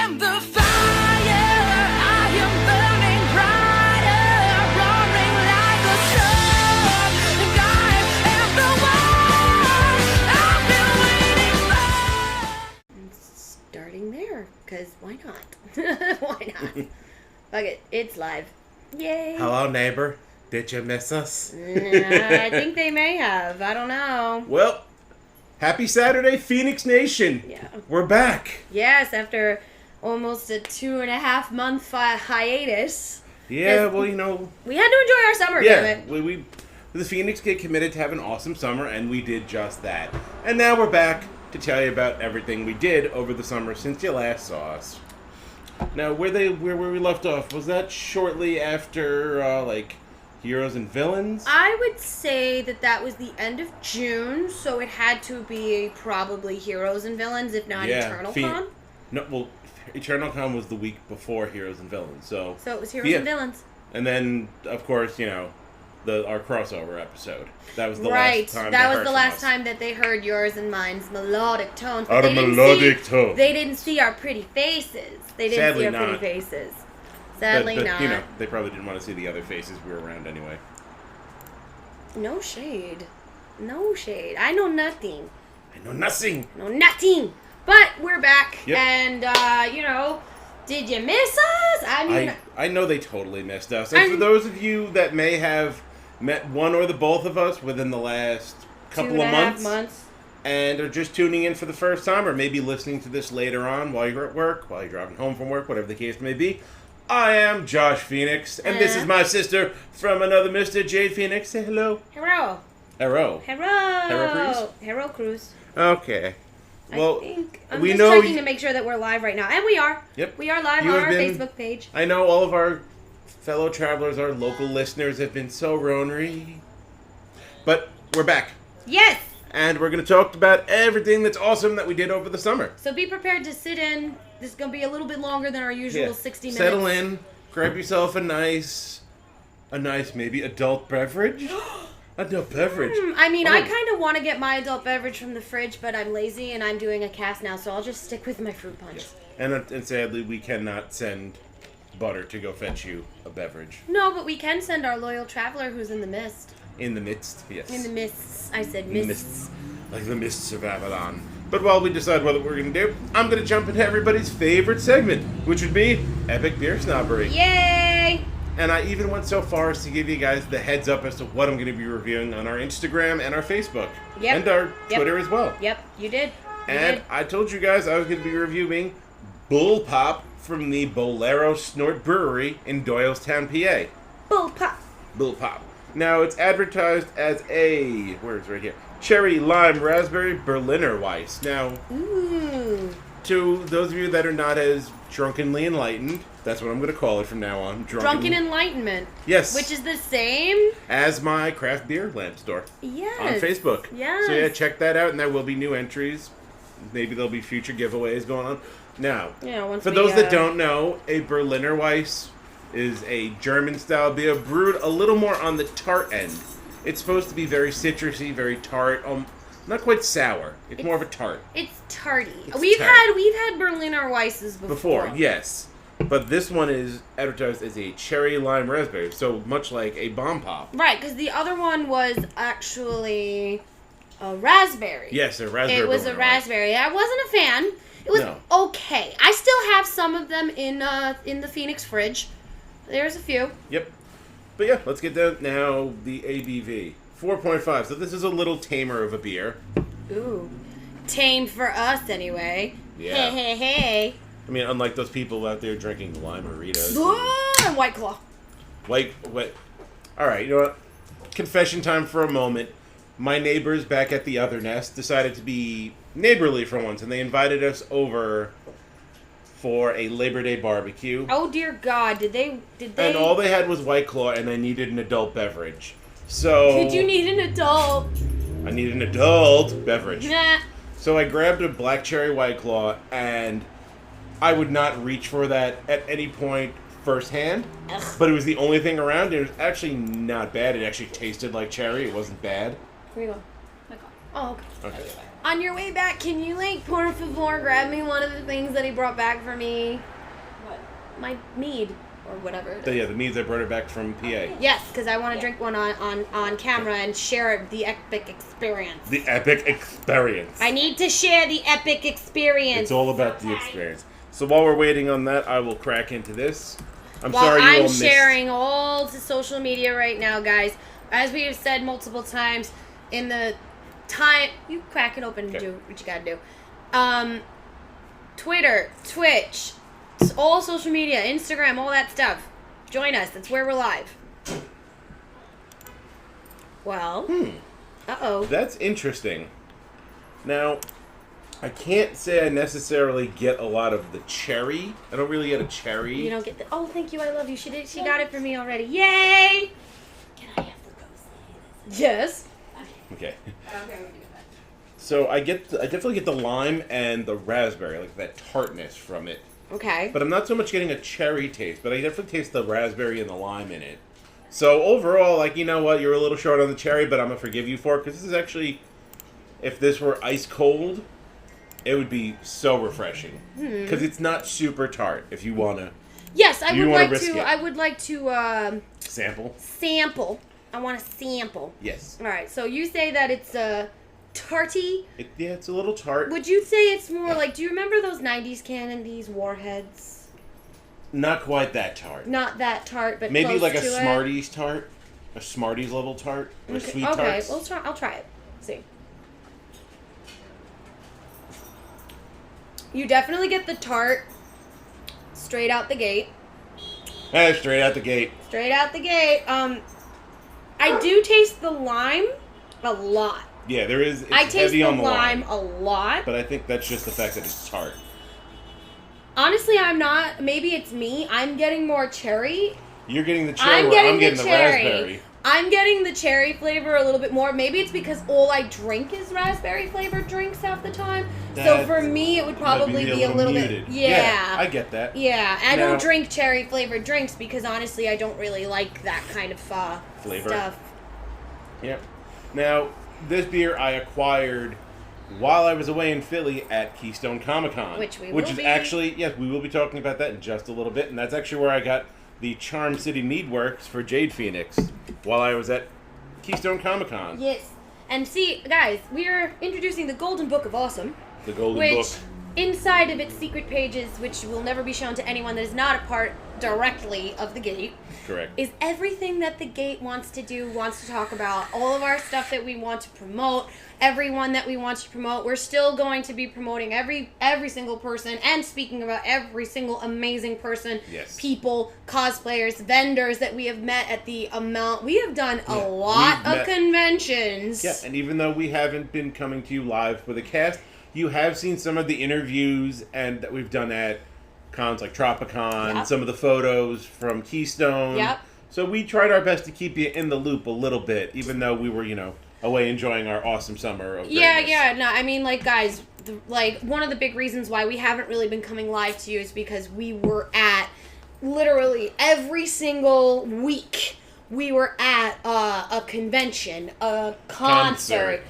am the fire, I am burning brighter, roaring like a storm, and I am the one I've been waiting for. Starting there, because why not? Why not? Fuck it, it's live. Yay. Hello, neighbor. Did you miss us? I think they may have. I don't know. Well, happy Saturday, Feinics Nation. Yeah. We're back. Yes, after almost a 2.5 month hiatus. Yeah, well, you know. We had to enjoy our summer, damn Yeah, it. we the Feinics get committed to have an awesome summer, and we did just that. And now we're back to tell you about everything we did over the summer since you last saw us. Now, where we left off, was that shortly after, Heroes and Villains? I would say that was the end of June, so it had to be probably Heroes and Villains, if not Eternal Con. No, well, Eternal Con was the week before Heroes and Villains, so it was Heroes and Villains. And then, of course, you know, our crossover episode. That was the last time. That was the last time that they heard yours and mine's melodic tones. Our melodic tones. They didn't see our pretty faces. Sadly not. You know, they probably didn't want to see the other faces we were around anyway. No shade. I know nothing. Know nothing. But we're back, Yep. and you know, did you miss us? I know they totally missed us. And for those of you that may have met one or the both of us within the last couple of months and are just tuning in for the first time, or maybe listening to this later on while you're at work, while you're driving home from work, whatever the case may be, I am Josh Feinics, and this is my sister from another Mr. Jade Feinics. Say hello. Hero Cruz. Okay. Well, I'm just checking to make sure that we're live right now. And we are. Yep. We are live on our Facebook page. I know all of our fellow travelers, our local listeners, have been so ronery. But we're back. Yes! And we're going to talk about everything that's awesome that we did over the summer. So be prepared to sit in. This is going to be a little bit longer than our usual 60 minutes. Settle in. Grab yourself a nice maybe adult beverage. Adult beverage. I mean, I kind of want to get my adult beverage from the fridge, but I'm lazy and I'm doing a cast now, so I'll just stick with my fruit punch. Yeah. And sadly, we cannot send Butter to go fetch you a beverage. No, but we can send our loyal traveler who's in the mist. In the midst, yes. In the mists. I said mists. Like the mists of Avalon. But while we decide what we're going to do, I'm going to jump into everybody's favorite segment, which would be Epic Beer Snobbery. Yay! And I even went so far as to give you guys the heads up as to what I'm going to be reviewing on our Instagram and our Facebook. Yep. And our Twitter as well. Yep, you did. I told you guys I was going to be reviewing Bull Pop from the Bolero Snort Brewery in Doylestown, PA. Bull Pop. Bull Pop. Now, it's advertised as a, where is it right here? Cherry Lime Raspberry Berliner Weiss. Now, to those of you that are not as drunkenly enlightened, that's what I'm going to call it from now on. Drunken Enlightenment. Yes. Which is the same as my craft beer lamp store. Yes. On Facebook. Yes. So yeah, check that out, and there will be new entries. Maybe there'll be future giveaways going on. Now, for those that don't know, a Berliner Weiss is a German-style beer brewed a little more on the tart end. It's supposed to be very citrusy, very tart, not quite sour. It's more of a tart. It's tarty. We've had Berliner Weisses before. Yes. But this one is advertised as a cherry lime raspberry, so much like a bomb pop. Right, because the other one was actually a raspberry. Yes, a raspberry. It was a raspberry. I wasn't a fan. It was okay. I still have some of them in the Feinics fridge. There's a few. Yep. But yeah, let's get down now. The ABV 4.5. So this is a little tamer of a beer. Ooh, tame for us anyway. Yeah. Hey. I mean, unlike those people out there drinking Lime-A-Ritas. And White Claw. What? All right, you know what? Confession time for a moment. My neighbors back at the other nest decided to be neighborly for once, and they invited us over for a Labor Day barbecue. Oh dear God! Did they? And all they had was White Claw, and I needed an adult beverage. So. Did you need an adult? I need an adult beverage. Nah. So I grabbed a black cherry White Claw, and I would not reach for that at any point firsthand. Ugh. But it was the only thing around. It was actually not bad. It actually tasted like cherry. It wasn't bad. Here you go. Oh, okay. On your way back, can you, por favor, grab me one of the things that he brought back for me? What? My mead, or whatever it is. Yeah, the meads I brought her back from PA. Yes, because I want to drink one on camera and share the epic experience. The epic experience. I need to share the epic experience. It's all about the experience. So while we're waiting on that, I will crack into this. I'm sharing all to social media right now, guys. As we have said multiple times, in the time you crack it open and do what you gotta do. Twitter, Twitch, all social media, Instagram, all that stuff. Join us. That's where we're live. Well. Uh-oh. That's interesting. Now, I can't say I necessarily get a lot of the cherry. I don't really get a cherry. You don't get the... Oh, thank you. I love you. She got it for me already. Yay! Can I have the ghost? Yes. Okay, Okay. we'll do that. So I definitely get the lime and the raspberry, like that tartness from it. Okay. But I'm not so much getting a cherry taste, but I definitely taste the raspberry and the lime in it. So overall, you know what, you're a little short on the cherry, but I'm going to forgive you for it, because this is actually, if this were ice cold, it would be so refreshing. Because it's not super tart, if you want to. Yes, I would like to Sample? I want to sample. Yes. All right, so you say that it's tarty. Yeah, it's a little tart. Would you say it's more do you remember those 90s Candies Warheads? Not quite that tart. Not that tart, but maybe close like a to Smarties tart. A Smarties level tart. Or okay. sweet tarts. Okay, I'll try it. See. You definitely get the tart straight out the gate. Straight out the gate. Straight out the gate. I do taste the lime a lot. Yeah, there is. It's I taste heavy the on the lime a lot. But I think that's just the fact that it's tart. Honestly, I'm not. Maybe it's me. I'm getting more cherry. You're getting the cherry. I'm getting the raspberry. I'm getting the cherry flavor a little bit more. Maybe it's because all I drink is raspberry flavored drinks half the time. So for me, it would probably be a little muted. bit. Yeah, I get that. Yeah, I don't drink cherry flavored drinks because honestly, I don't really like that kind of flavor stuff. Yep. Now, this beer I acquired while I was away in Philly at Keystone Comic-Con. Which is actually, yes, we will be talking about that in just a little bit. And that's actually where I got the Charm City Meadworks for Jade Phoenix while I was at Keystone Comic-Con. Yes. And see, guys, we are introducing the Golden Book of Awesome. The Golden Book. Inside of its secret pages, which will never be shown to anyone that is not a part directly of the Gate. Correct. Is everything that the Gate wants to do, wants to talk about, all of our stuff that we want to promote, everyone that we want to promote. We're still going to be promoting every single person and speaking about every single amazing person, people, cosplayers, vendors that we have met at the amount. We have done a lot of conventions. Yeah, and even though we haven't been coming to you live with a cast, you have seen some of the interviews and that we've done at cons like Tropicon, some of the photos from Keystone. Yep. So we tried our best to keep you in the loop a little bit, even though we were, away enjoying our awesome summer of greatness. No, I mean, guys, one of the big reasons why we haven't really been coming live to you is because we were at literally every single week. We were at a convention, a concert.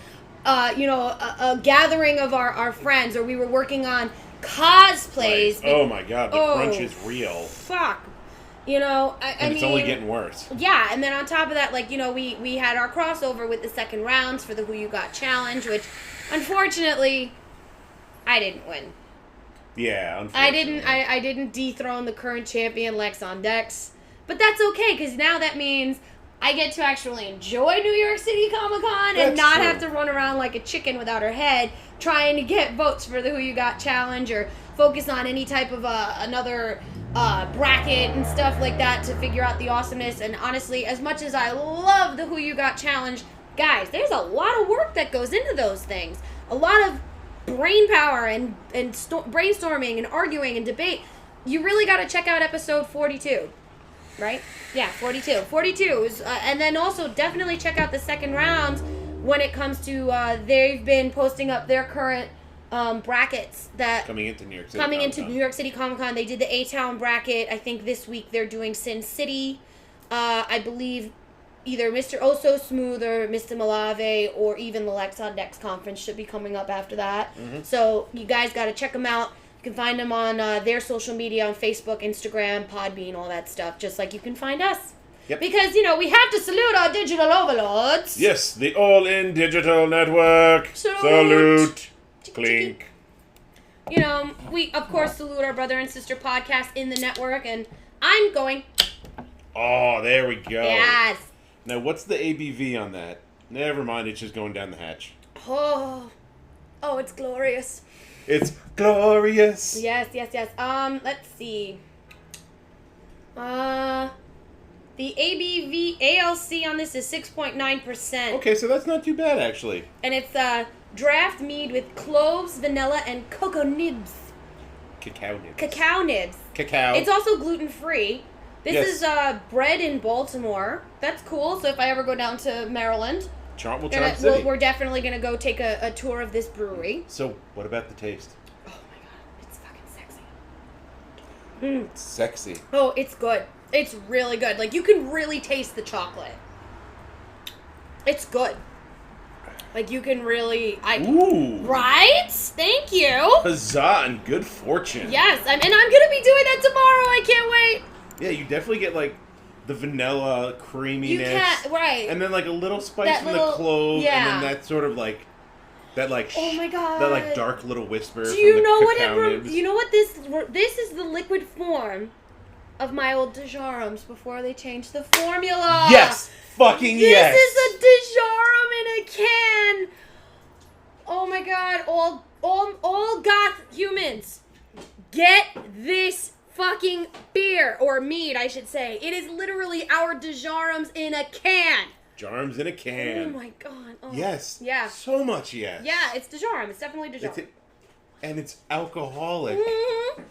A gathering of our friends, or we were working on cosplays. Right. Oh my god, the crunch is real. Fuck. I mean, it's only getting worse. Yeah, and then on top of that, we had our crossover with the second rounds for the Who You Got Challenge, which, unfortunately, I didn't win. Yeah, unfortunately. I didn't dethrone the current champion, Lex on Dex. But that's okay, because now that means I get to actually enjoy New York City Comic-Con and not have to run around like a chicken without her head trying to get votes for the Who You Got Challenge or focus on any type of another bracket and stuff like that to figure out the awesomeness. And honestly, as much as I love the Who You Got Challenge, guys, there's a lot of work that goes into those things. A lot of brain power and brainstorming and arguing and debate. You really got to check out episode 42. Right? Yeah, 42. 42 is, and then also definitely check out the second rounds when it comes to, they've been posting up their current brackets that... Coming into New York City Comic-Con. They did the A-Town bracket. I think this week they're doing Sin City. I believe either Mr. Oh So Smooth or Mr. Malave or even the Lex on Decks conference should be coming up after that. Mm-hmm. So you guys got to check them out. You can find them on their social media on Facebook, Instagram, Podbean, all that stuff, just like you can find us. Yep. Because, we have to salute our digital overlords. Yes, the All-In Digital Network. Salute. Clink. We, of course, salute our brother and sister podcast in the network, and I'm going... Oh, there we go. Yes. Now, what's the ABV on that? Never mind, it's just going down the hatch. Oh, it's glorious. It's glorious. Yes. Let's see. The ABV ALC on this is 6.9%. Okay, so that's not too bad, actually. And it's draft mead with cloves, vanilla, and cocoa nibs. Cacao nibs. Cacao nibs. Cacao. It's also gluten-free. This Yes. is bred in Baltimore. That's cool. So if I ever go down to Maryland, Charm City. we're definitely going to go take a tour of this brewery. So, what about the taste? Oh my god, it's fucking sexy. It's sexy. Oh, it's good. It's really good. Like, you can really taste the chocolate. It's good. Like, you can really... Ooh. Right? Thank you. Huzzah and good fortune. Yes, and I'm going to be doing that tomorrow. I can't wait. Yeah, you definitely get, like, the vanilla creaminess. You can't... Right. And then, like, a little spice That from little- the clove. yeah. And then that sort of, like... That, like... Oh my god. That, like, dark little whisper Do from you the know what cacao nibs. You know what this is the liquid form of my old Dijarums before they changed the formula. Yes! Fucking This yes! is a Dijarum in a can. Oh my god, all goth humans, get this fucking beer, or mead, I should say. It is literally our Dijarums in a can. Jarms in a can. Oh my god. Oh. Yes. Yeah. So much yes. Yeah, it's Dijarum. It's definitely Dijarum. And it's alcoholic. Mhm.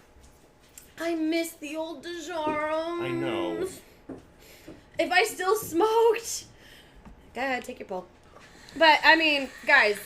I miss the old Dijarums. I know. If I still smoked. Go ahead, take your pull. But, I mean, guys,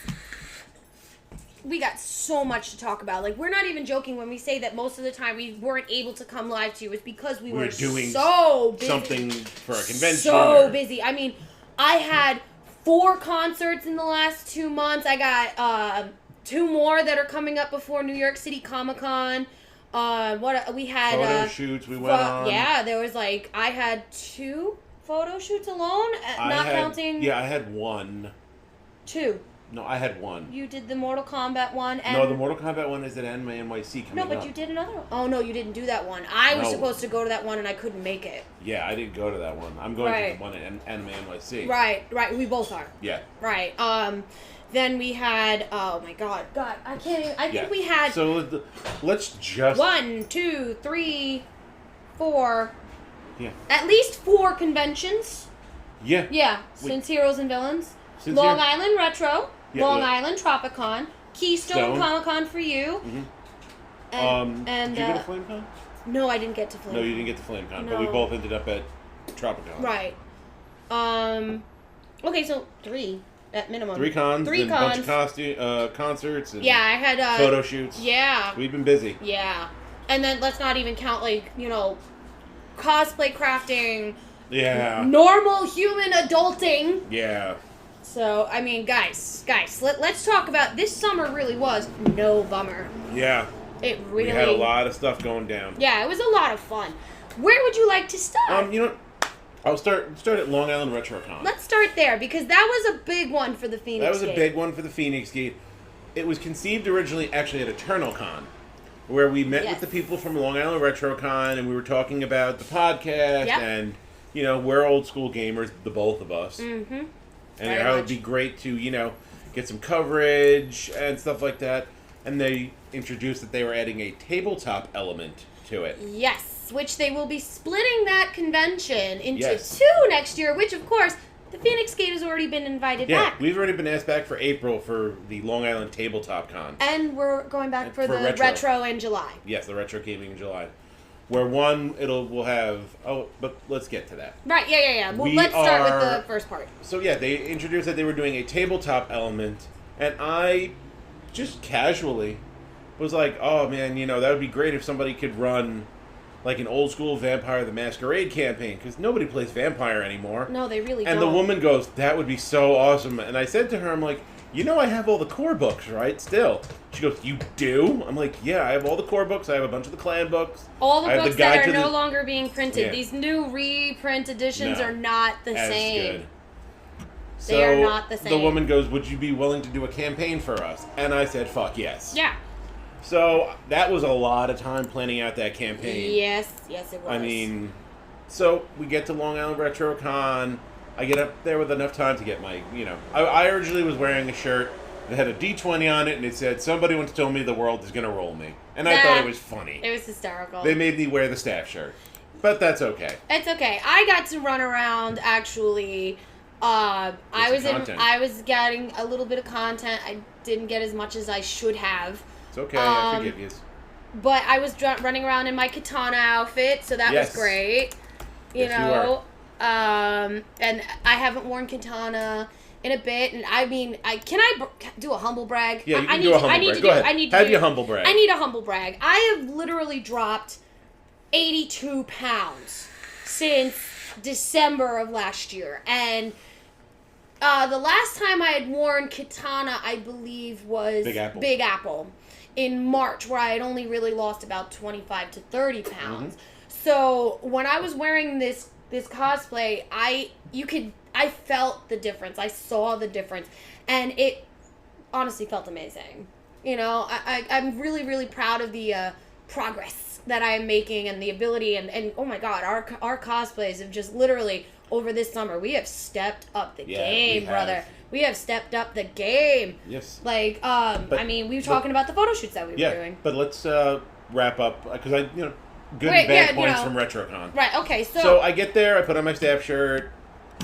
we got so much to talk about. Like, we're not even joking when we say that most of the time we weren't able to come live to you. It's because we were doing so busy. something for a convention. So busy. I mean, I had 4 concerts in the last 2 months. I got 2 more that are coming up before New York City Comic-Con. We had Photo shoots we went on. Yeah, there was like I had 2 photo shoots alone, counting. Yeah, I had 1. 2. No, I had 1. You did the Mortal Kombat one, and No, the Mortal Kombat one is at Anime NYC coming no, but up. you did another one. Oh no, you didn't do that one. I was No. supposed to go to that one, and I couldn't make it. Yeah, I didn't go to that one. I'm going Right. to the one at Anime NYC. Right. We both are. Yeah. Right. Then we had. Oh my God. I can't even. I think we had. So let's just. 1, 2, 3, 4. Yeah. At least 4 conventions. Yeah. Yeah. Since Heroes and Villains. Since Long Island Retro. Yeah, Long yeah. Island Tropicon. Keystone Comic Con for you. Mm-hmm. And did you go to FlameCon? no, I didn't get to FlameCon. No, you didn't get to FlameCon, No. but we both ended up at Tropicon. Right. Okay, so 3 at minimum. 3 cons. 3 and cons. a bunch of concerts. And Yeah, I had photo shoots. Yeah. We've been busy. Yeah. And then let's not even count cosplay crafting. Yeah. Normal human adulting. Yeah. So, I mean, guys, let's talk about this summer really was no bummer. Yeah. It really... We had a lot of stuff going down. Yeah, it was a lot of fun. Where would you like to start? You know, I'll start at Long Island RetroCon. Let's start there, because that was a big one for the Feinics That was a Gate. big one for the Feinics Gate. It was conceived originally actually at EternalCon, where we met with the people from Long Island RetroCon, and we were talking about the podcast, and, we're old school gamers, the both of us. Mm-hmm. And how it would be great to, get some coverage and stuff like that. And they introduced that they were adding a tabletop element to it. Yes, which they will be splitting that convention into 2 next year, which, of course, the Feinics Gate has already been invited back. Yeah, we've already been asked back for April for the Long Island Tabletop Con. And we're going back for the retro in July. Yes, the retro gaming in July. Where we'll have... Oh, but let's get to that. Right, yeah. Well, let's start with the first part. So, yeah, they introduced that they were doing a tabletop element, and I just casually was like, oh, man, that would be great if somebody could run like an old school Vampire the Masquerade campaign, because nobody plays Vampire anymore. No, they really and don't. And the woman goes, that would be so awesome. And I said to her, I'm like, you know I have all the core books, right, still? She goes, you do? I'm like, yeah, I have all the core books. I have a bunch of the clan books. All the books that are no longer being printed. Yeah. These new reprint editions are not the same. Good. So they are not the same. The woman goes, would you be willing to do a campaign for us? And I said, fuck yes. Yeah. So that was a lot of time planning out that campaign. Yes, it was. I mean, so we get to Long Island Retro Con. I get up there with enough time to get my, I originally was wearing a shirt that had a D20 on it, and it said, somebody once told me the world is going to roll me. And I thought it was funny. It was hysterical. They made me wear the staff shirt. But that's okay. It's okay. I got to run around, actually. I was getting a little bit of content. I didn't get as much as I should have. It's okay. I forgive you. But I was running around in my katana outfit, so that was great. You know. And I haven't worn katana in a bit, and I mean, can I do a humble brag? Yeah, you can do a humble brag. Go ahead. Have your humble brag. I need a humble brag. I have literally dropped 82 pounds since December of last year, and the last time I had worn katana, I believe, was Big Apple in March, where I had only really lost about 25 to 30 pounds. Mm-hmm. So when I was wearing this cosplay, I felt the difference. I saw the difference, and it honestly felt amazing. I'm really, really proud of the progress that I am making and the ability, and oh my God, our cosplays have just literally, over this summer, we have stepped up the game, brother. We have stepped up the game. Yes. We were talking about the photo shoots that we were doing. But let's wrap up, because good and bad points from RetroCon. Right, okay, So I get there, I put on my staff shirt,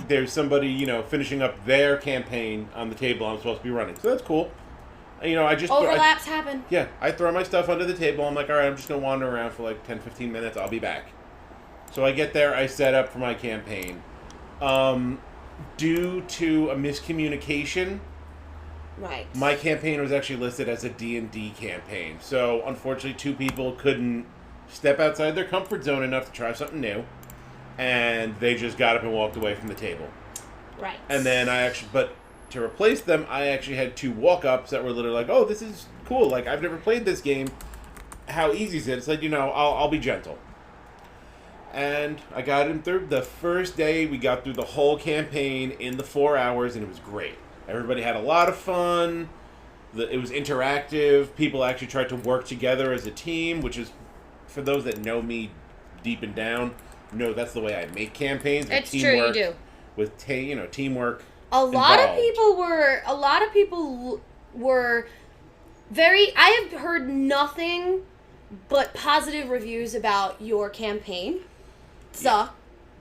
there's somebody, finishing up their campaign on the table I'm supposed to be running. So that's cool. Overlaps happen. Yeah, I throw my stuff under the table, I'm like, alright, I'm just going to wander around for like 10-15 minutes, I'll be back. So I get there, I set up for my campaign. Due to a miscommunication, right, my campaign was actually listed as a D&D campaign. So unfortunately, 2 people couldn't step outside their comfort zone enough to try something new, and they just got up and walked away from the table. Right. And then but to replace them, I actually had 2 walk-ups that were literally like, oh, this is cool, like, I've never played this game, how easy is it? It's like, I'll be gentle. And I got him through. The first day, we got through the whole campaign in the 4 hours, and it was great. Everybody had a lot of fun. It was interactive. People actually tried to work together as a team, which is, for those that know me deep and down, that's the way I make campaigns. It's true, you do. With teamwork. A lot of people were very. I have heard nothing but positive reviews about your campaign.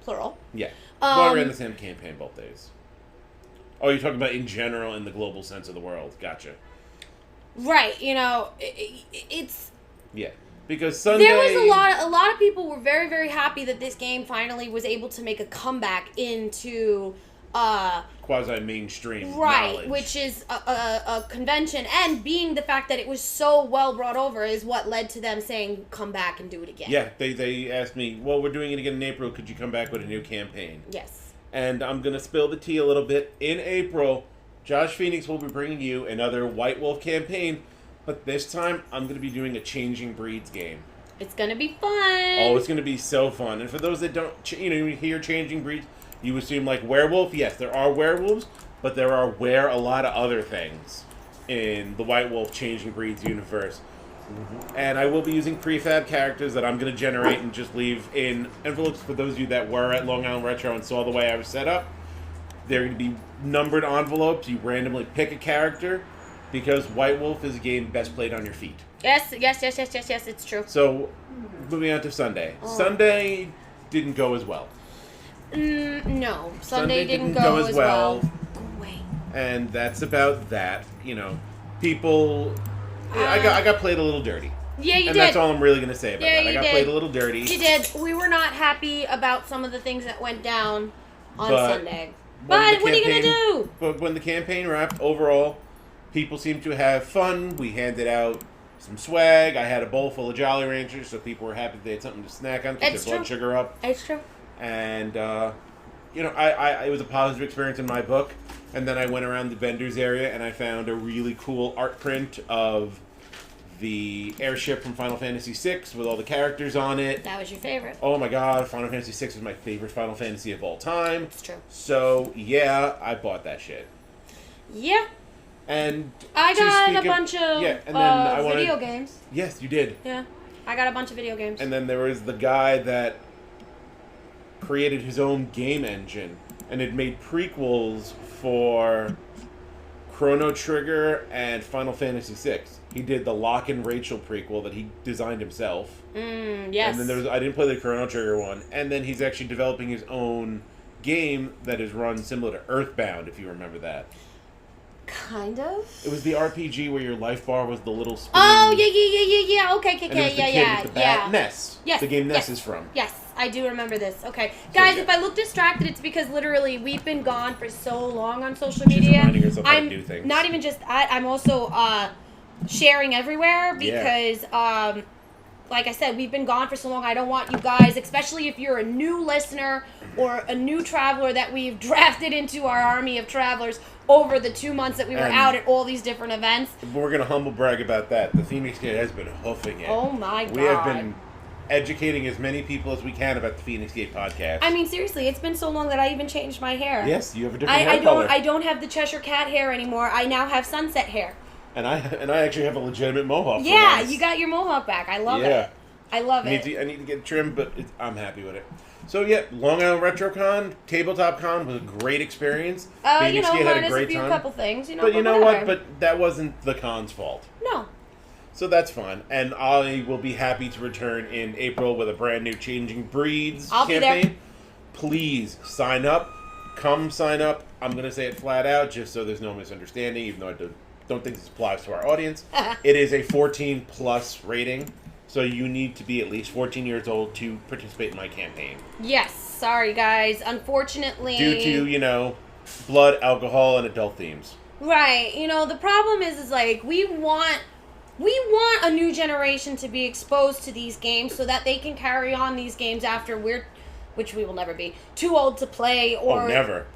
Plural. Yeah. Well, we ran the same campaign both days. Oh, you're talking about in general in the global sense of the world. Gotcha. Right. It's. Yeah. Because Sunday... There was a lot of people were very, very happy that this game finally was able to make a comeback into... quasi-mainstream knowledge. Which is a convention, and being the fact that it was so well brought over is what led to them saying, come back and do it again. Yeah, they asked me, well, we're doing it again in April, could you come back with a new campaign? Yes. And I'm going to spill the tea a little bit. In April, Josh Feinics will be bringing you another White Wolf campaign, but this time I'm going to be doing a Changing Breeds game. It's going to be fun. Oh, it's going to be so fun. And for those that don't, you hear Changing Breeds, you assume like werewolf. Yes, there are werewolves, but there are a lot of other things in the White Wolf Changing Breeds universe. And I will be using prefab characters that I'm going to generate and just leave in envelopes for those of you that were at Long Island Retro and saw the way I was set up. They're going to be numbered envelopes. You randomly pick a character because White Wolf is a game best played on your feet. Yes, it's true. So, moving on to Sunday. Oh. Sunday didn't go as well. No, Sunday didn't go as well. Wait. And that's about that. People... I got played a little dirty. Yeah, you did. And that's all I'm really going to say about that. I got played a little dirty. You did. We were not happy about some of the things that went down on Sunday. But what are you going to do? But when the campaign wrapped, overall, people seemed to have fun. We handed out some swag. I had a bowl full of Jolly Ranchers, so people were happy they had something to snack on, keep their blood sugar up. It's true. And, it was a positive experience in my book. And then I went around the vendors area and I found a really cool art print of the airship from Final Fantasy VI with all the characters on it. That was your favorite. Oh my god, Final Fantasy VI is my favorite Final Fantasy of all time. It's true. So, yeah, I bought that shit. Yeah. And I got a bunch of video games. Yes, you did. Yeah. I got a bunch of video games. And then there was the guy that created his own game engine and had made prequels for Chrono Trigger and Final Fantasy VI. He did the Locke and Rachel prequel that he designed himself. Yes. And then I didn't play the Chrono Trigger one. And then he's actually developing his own game that is run similar to Earthbound, if you remember that. Kind of. It was the RPG where your life bar was the little spinning... Oh, yeah. Okay, and it was the kid with the bat. Ness. Yes. The game Ness is from. Yes, I do remember this. Okay. Guys, if I look distracted, it's because literally we've been gone for so long on social media. She's reminding herself how to do things. Not even just that, I'm also sharing everywhere because, like I said, we've been gone for so long. I don't want you guys, especially if you're a new listener or a new traveler that we've drafted into our army of travelers over the 2 months that we were out at all these different events. We're going to humble brag about that. The Feinics Gate has been hoofing it. Oh my God. We have been educating as many people as we can about the Feinics Gate podcast. I mean, seriously, it's been so long that I even changed my hair. Yes, you have a different hair color. I don't have the Cheshire Cat hair anymore. I now have sunset hair. And I actually have a legitimate mohawk. Yeah, you got your mohawk back. I love it. I love it. I need to get trimmed, but I'm happy with it. So, yeah, Long Island RetroCon, Tabletop Con was a great experience. Minus had a great a few time. couple things, But you know what? But that wasn't the con's fault. No. So that's fine. And I will be happy to return in April with a brand new Changing Breeds campaign. Be there. Please sign up. Come sign up. I'm going to say it flat out just so there's no misunderstanding, even though I don't think this applies to our audience. It is a 14-plus rating. So you need to be at least 14 years old to participate in my campaign. Yes. Sorry, guys. Unfortunately. Due to, blood, alcohol, and adult themes. Right. The problem is like, we want a new generation to be exposed to these games so that they can carry on these games after which we will never be, too old to play or... Oh, never.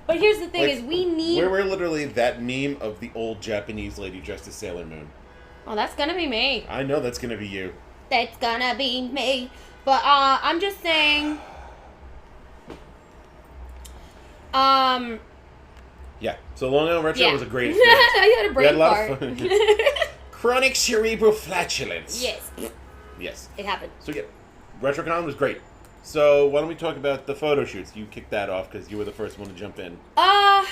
But here's the thing is we need... We're literally that meme of the old Japanese lady dressed as Sailor Moon. Oh, that's gonna be me. I know that's gonna be you. That's gonna be me. But, I'm just saying... Yeah, so Long Island Retro was a great experience. I had a brain fart. Of fun. Chronic cerebral flatulence. Yes. Yes. It happened. So, yeah, RetroCon was great. So, why don't we talk about the photo shoots? You kicked that off because you were the first one to jump in. I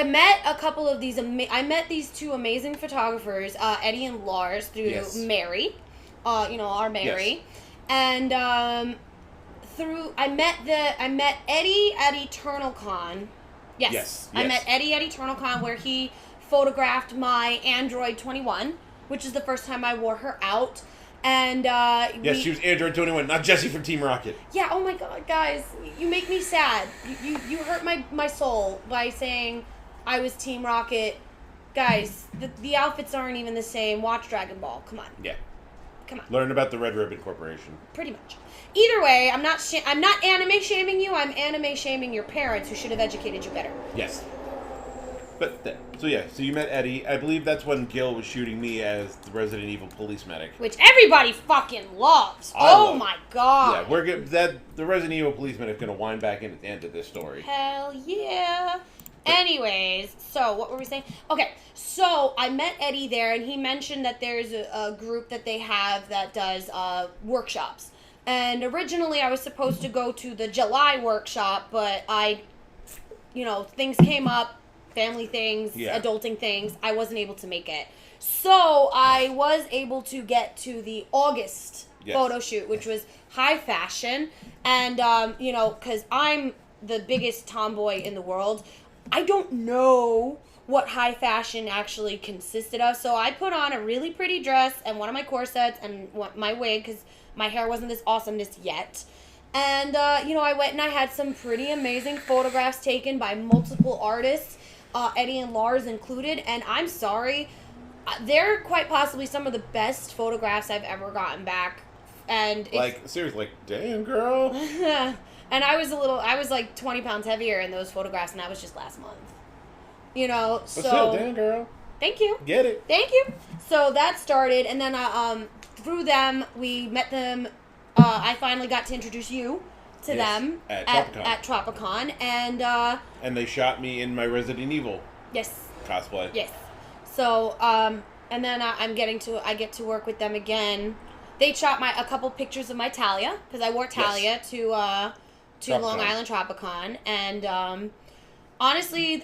met a couple of these. I met these two amazing photographers, Eddie and Lars, through Mary, our Mary, and I met Eddie at EternalCon. Yes. I met Eddie at EternalCon where he photographed my Android 21, which is the first time I wore her out. And she was Android 21, not Jessie from Team Rocket. Yeah, oh my God, guys, you make me sad. You hurt my soul by saying I was Team Rocket. Guys, the outfits aren't even the same. Watch Dragon Ball. Come on. Yeah. Come on. Learn about the Red Ribbon Corporation. Pretty much. Either way, I'm not anime shaming you. I'm anime shaming your parents who should have educated you better. Yes. But so you met Eddie. I believe that's when Gil was shooting me as the Resident Evil police medic, which everybody fucking loves. Oh my God! Yeah, we're good. The Resident Evil police medic is gonna wind back in at the end of this story. Hell yeah! Anyways, so what were we saying? Okay, so I met Eddie there, and he mentioned that there's a group that they have that does workshops. And originally, I was supposed to go to the July workshop, but things came up. Family things, adulting things, I wasn't able to make it. So I was able to get to the August photo shoot, which was high fashion. And, because I'm the biggest tomboy in the world, I don't know what high fashion actually consisted of. So I put on a really pretty dress and one of my corsets and my wig, because my hair wasn't this awesomeness yet. And, I went and I had some pretty amazing photographs taken by multiple artists. Eddie and Lars included, and I'm sorry, they're quite possibly some of the best photographs I've ever gotten back. And seriously, damn, girl. And I was like 20 pounds heavier in those photographs, and that was just last month. You know, so. But still, damn, girl. Thank you. Get it. Thank you. So that started, and then through them, we met them. I finally got to introduce you to them at Tropicon, and they shot me in my Resident Evil. Yes. Cosplay. Yes. So and then I get to work with them again. They shot a couple pictures of my Talia, because I wore Talia to Long Island Tropicon, and honestly,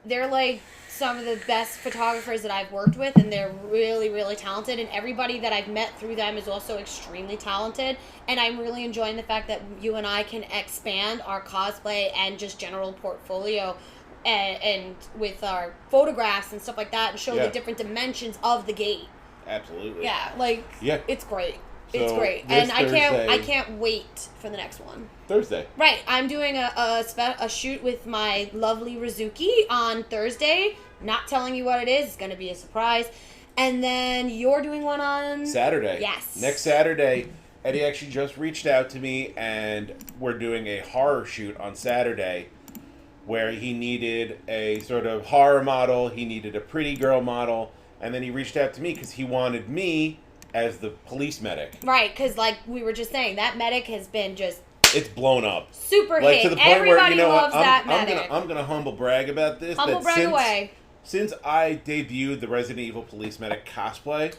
they're like some of the best photographers that I've worked with, and they're really, really talented, and everybody that I've met through them is also extremely talented, and I'm really enjoying the fact that you and I can expand our cosplay and just general portfolio and with our photographs and stuff like that, and show the different dimensions of the gate. Absolutely. Yeah, it's great. It's great, and I can't wait for the next one. Thursday. Right, I'm doing a shoot with my lovely Rizuki on Thursday. Not telling you what it is. It's going to be a surprise. And then you're doing one on Saturday. Yes. Next Saturday. Eddie actually just reached out to me, and we're doing a horror shoot on Saturday, where he needed a sort of horror model. He needed a pretty girl model. And then he reached out to me because he wanted me as the police medic. Right, because like we were just saying, that medic has been just... It's blown up. Super hit. To the point Everybody where, loves that medic. I'm going to humble brag about this. Humble brag away. Since I debuted the Resident Evil Police Medic cosplay,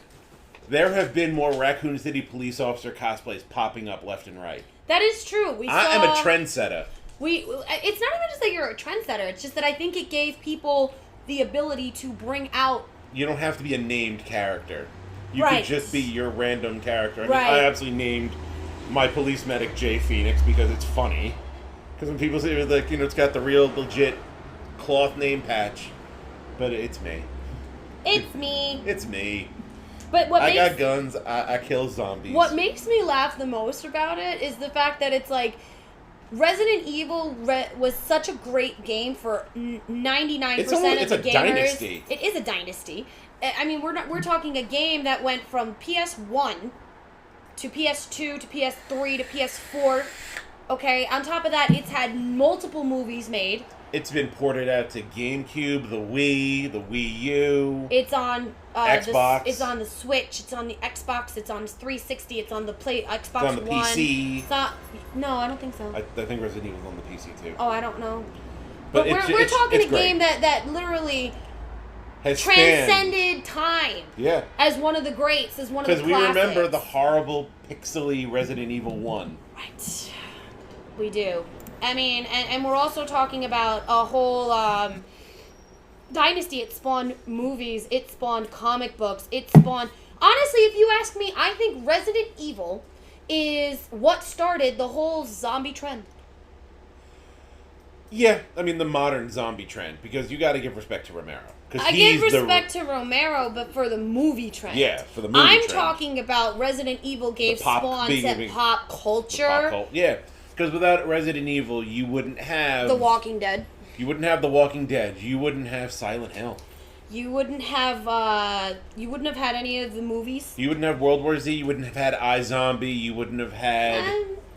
there have been more Raccoon City police officer cosplays popping up left and right. That is true. I am a trendsetter. It's not even just that you're a trendsetter. It's just that I think it gave people the ability to bring out... You don't have to be a named character. You could just be your random character. I mean, I absolutely named my police medic Jay Feinics because it's funny. Because when people say, like, it's got the real legit cloth name patch. But it's me. It's me. It's me. But I got guns. I kill zombies. What makes me laugh the most about it is the fact that it's like Resident Evil was such a great game for 99% of the gamers. It's a dynasty. It is a dynasty. I mean, we're talking a game that went from PS1 to PS2 to PS3 to PS4. Okay, on top of that, it's had multiple movies made. It's been ported out to GameCube, the Wii, the Wii U. It's on Xbox. It's on the Switch. It's on the Xbox. It's on 360. It's on the Xbox It's on the One. PC. No, I don't think so. I think Resident Evil's on the PC too. Oh, I don't know. But we're talking a game that literally has transcended time. Yeah. As one of the greats, as one of the classics. Because we remember the horrible pixely Resident Evil 1. Right. We do. I mean, and we're also talking about a whole dynasty. It spawned movies. It spawned comic books. It spawned... Honestly, if you ask me, I think Resident Evil is what started the whole zombie trend. Yeah, I mean the modern zombie trend, because you got to give respect to Romero. I give respect to Romero, but for the movie trend. Yeah, for the movie trend. I'm talking about Resident Evil gave spawn to pop culture. Yeah. Because without Resident Evil, you wouldn't have... The Walking Dead. You wouldn't have The Walking Dead. You wouldn't have Silent Hill. You wouldn't have had any of the movies. You wouldn't have World War Z. You wouldn't have had iZombie. You wouldn't have had...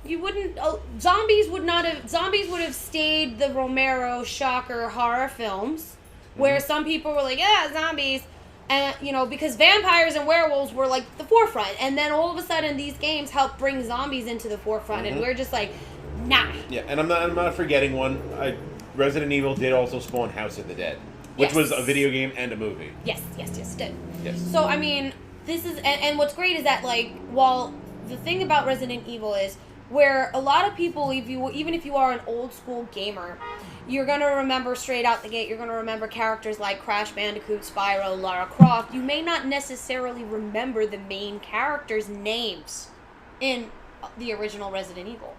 You wouldn't... Zombies would have stayed the Romero shocker horror films, where some people were like, yeah, zombies... And, because vampires and werewolves were, like, the forefront. And then all of a sudden, these games help bring zombies into the forefront. And we're just like, nah. Yeah, and I'm not forgetting one. Resident Evil did also spawn House of the Dead, which was a video game and a movie. Yes, it did. Yes. So, I mean, this is... And what's great is that, like, while the thing about Resident Evil is where a lot of people, even if you are an old school gamer... You're going to remember straight out the gate, you're going to remember characters like Crash Bandicoot, Spyro, Lara Croft. You may not necessarily remember the main characters' names in the original Resident Evil.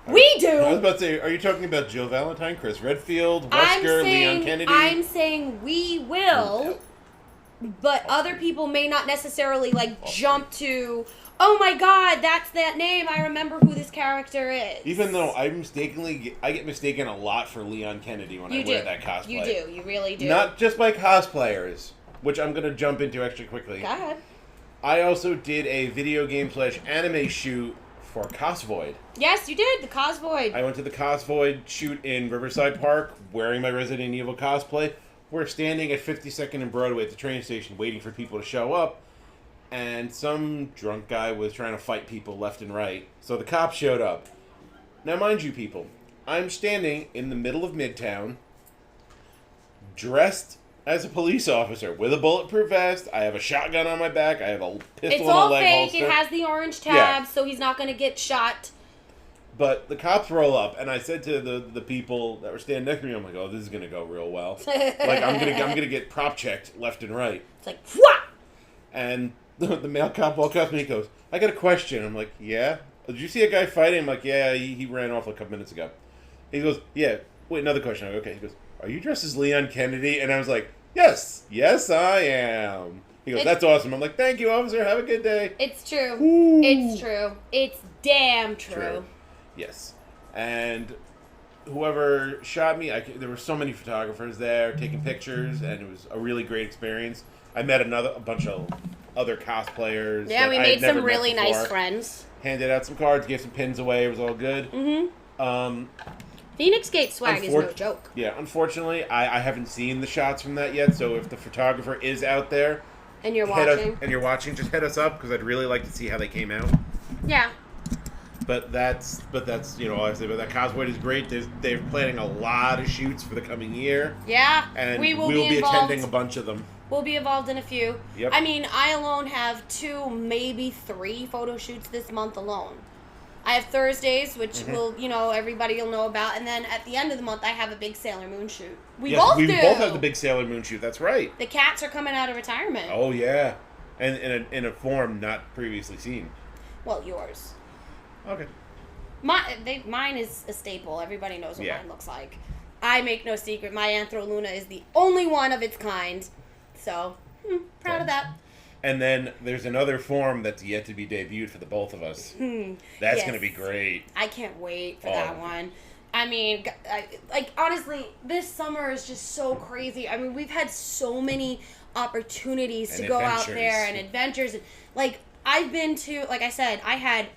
We do! I was about to say, are you talking about Jill Valentine, Chris Redfield, Wesker, Leon Kennedy? I'm saying we will, but other people may not necessarily, jump to... Oh my God, that's that name. I remember who this character is. Even though I get mistaken a lot for Leon Kennedy when I wear that cosplay. You do. You really do. Not just by cosplayers, which I'm going to jump into extra quickly. Go ahead. I also did a video game / anime shoot for Cosvoid. Yes, you did. The Cosvoid. I went to the Cosvoid shoot in Riverside Park wearing my Resident Evil cosplay. We're standing at 52nd and Broadway at the train station waiting for people to show up. And some drunk guy was trying to fight people left and right. So the cops showed up. Now, mind you, people, I'm standing in the middle of Midtown, dressed as a police officer with a bulletproof vest. I have a shotgun on my back. I have a pistol It's in a all leg fake. holster. It has the orange tab, so he's not going to get shot. But the cops roll up, and I said to the people that were standing next to me, I'm like, oh, this is going to go real well. Like, I'm gonna get prop checked left and right. It's like, wha! And the male cop walks up to me and goes, I got a question. I'm like, yeah? Did you see a guy fighting? I'm like, yeah, he ran off a couple minutes ago. He goes, yeah. Wait, another question. I'm like, okay. He goes, are you dressed as Leon Kennedy? And I was like, yes, I am. He goes, that's awesome. I'm like, thank you, officer. Have a good day. It's true. Ooh. It's true. It's damn true. Yes. And whoever shot me, there were so many photographers there taking pictures, and it was a really great experience. I met a bunch of other cosplayers. Yeah, we made some really nice friends. Handed out some cards, gave some pins away. It was all good. Mm-hmm. Phoenix Gate swag is no joke. Yeah, unfortunately, I haven't seen the shots from that yet, so if the photographer is out there... And you're watching, just hit us up, because I'd really like to see how they came out. Yeah. But that's all I say about that. Cosplay is great. They're planning a lot of shoots for the coming year. Yeah, and we will be attending a bunch of them. We'll be involved in a few. Yep. I mean, I alone have 2, maybe 3 photo shoots this month alone. I have Thursdays, which everybody will know about, and then at the end of the month, I have a big Sailor Moon shoot. We both have the big Sailor Moon shoot. That's right. The cats are coming out of retirement. Oh yeah, and in a form not previously seen. Well, yours. Okay. Mine is a staple. Everybody knows what mine looks like. I make no secret. My Anthro Luna is the only one of its kind. So, proud of that. And then there's another form that's yet to be debuted for the both of us. That's going to be great. I can't wait for that one. I mean, honestly, this summer is just so crazy. I mean, we've had so many opportunities to go out there and adventures. And, I've been to, like I said, I had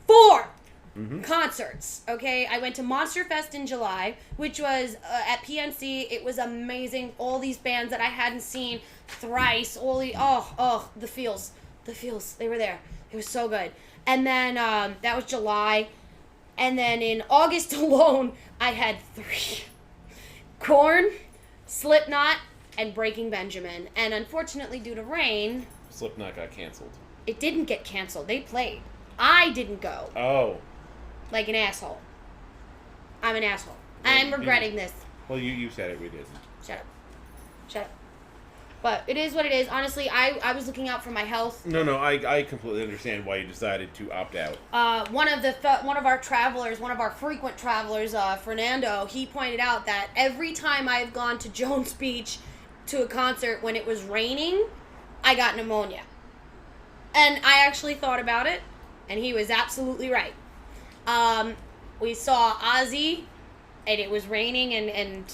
4 concerts, okay? I went to Monster Fest in July, which was at PNC. It was amazing. All these bands that I hadn't seen, Thrice, the feels. They were there. It was so good. And then that was July. And then in August alone, I had 3. Korn, Slipknot, and Breaking Benjamin. And unfortunately, due to rain... Slipknot got canceled. It didn't get canceled. They played. I didn't go. Oh. Like an asshole. I'm an asshole. I'm regretting this. Well, you said it. We didn't. Shut up. But it is what it is. Honestly, I was looking out for my health. No, I completely understand why you decided to opt out. One of our travelers, one of our frequent travelers, Fernando, he pointed out that every time I've gone to Jones Beach to a concert when it was raining, I got pneumonia. And I actually thought about it, and he was absolutely right. We saw Ozzy, and it was raining and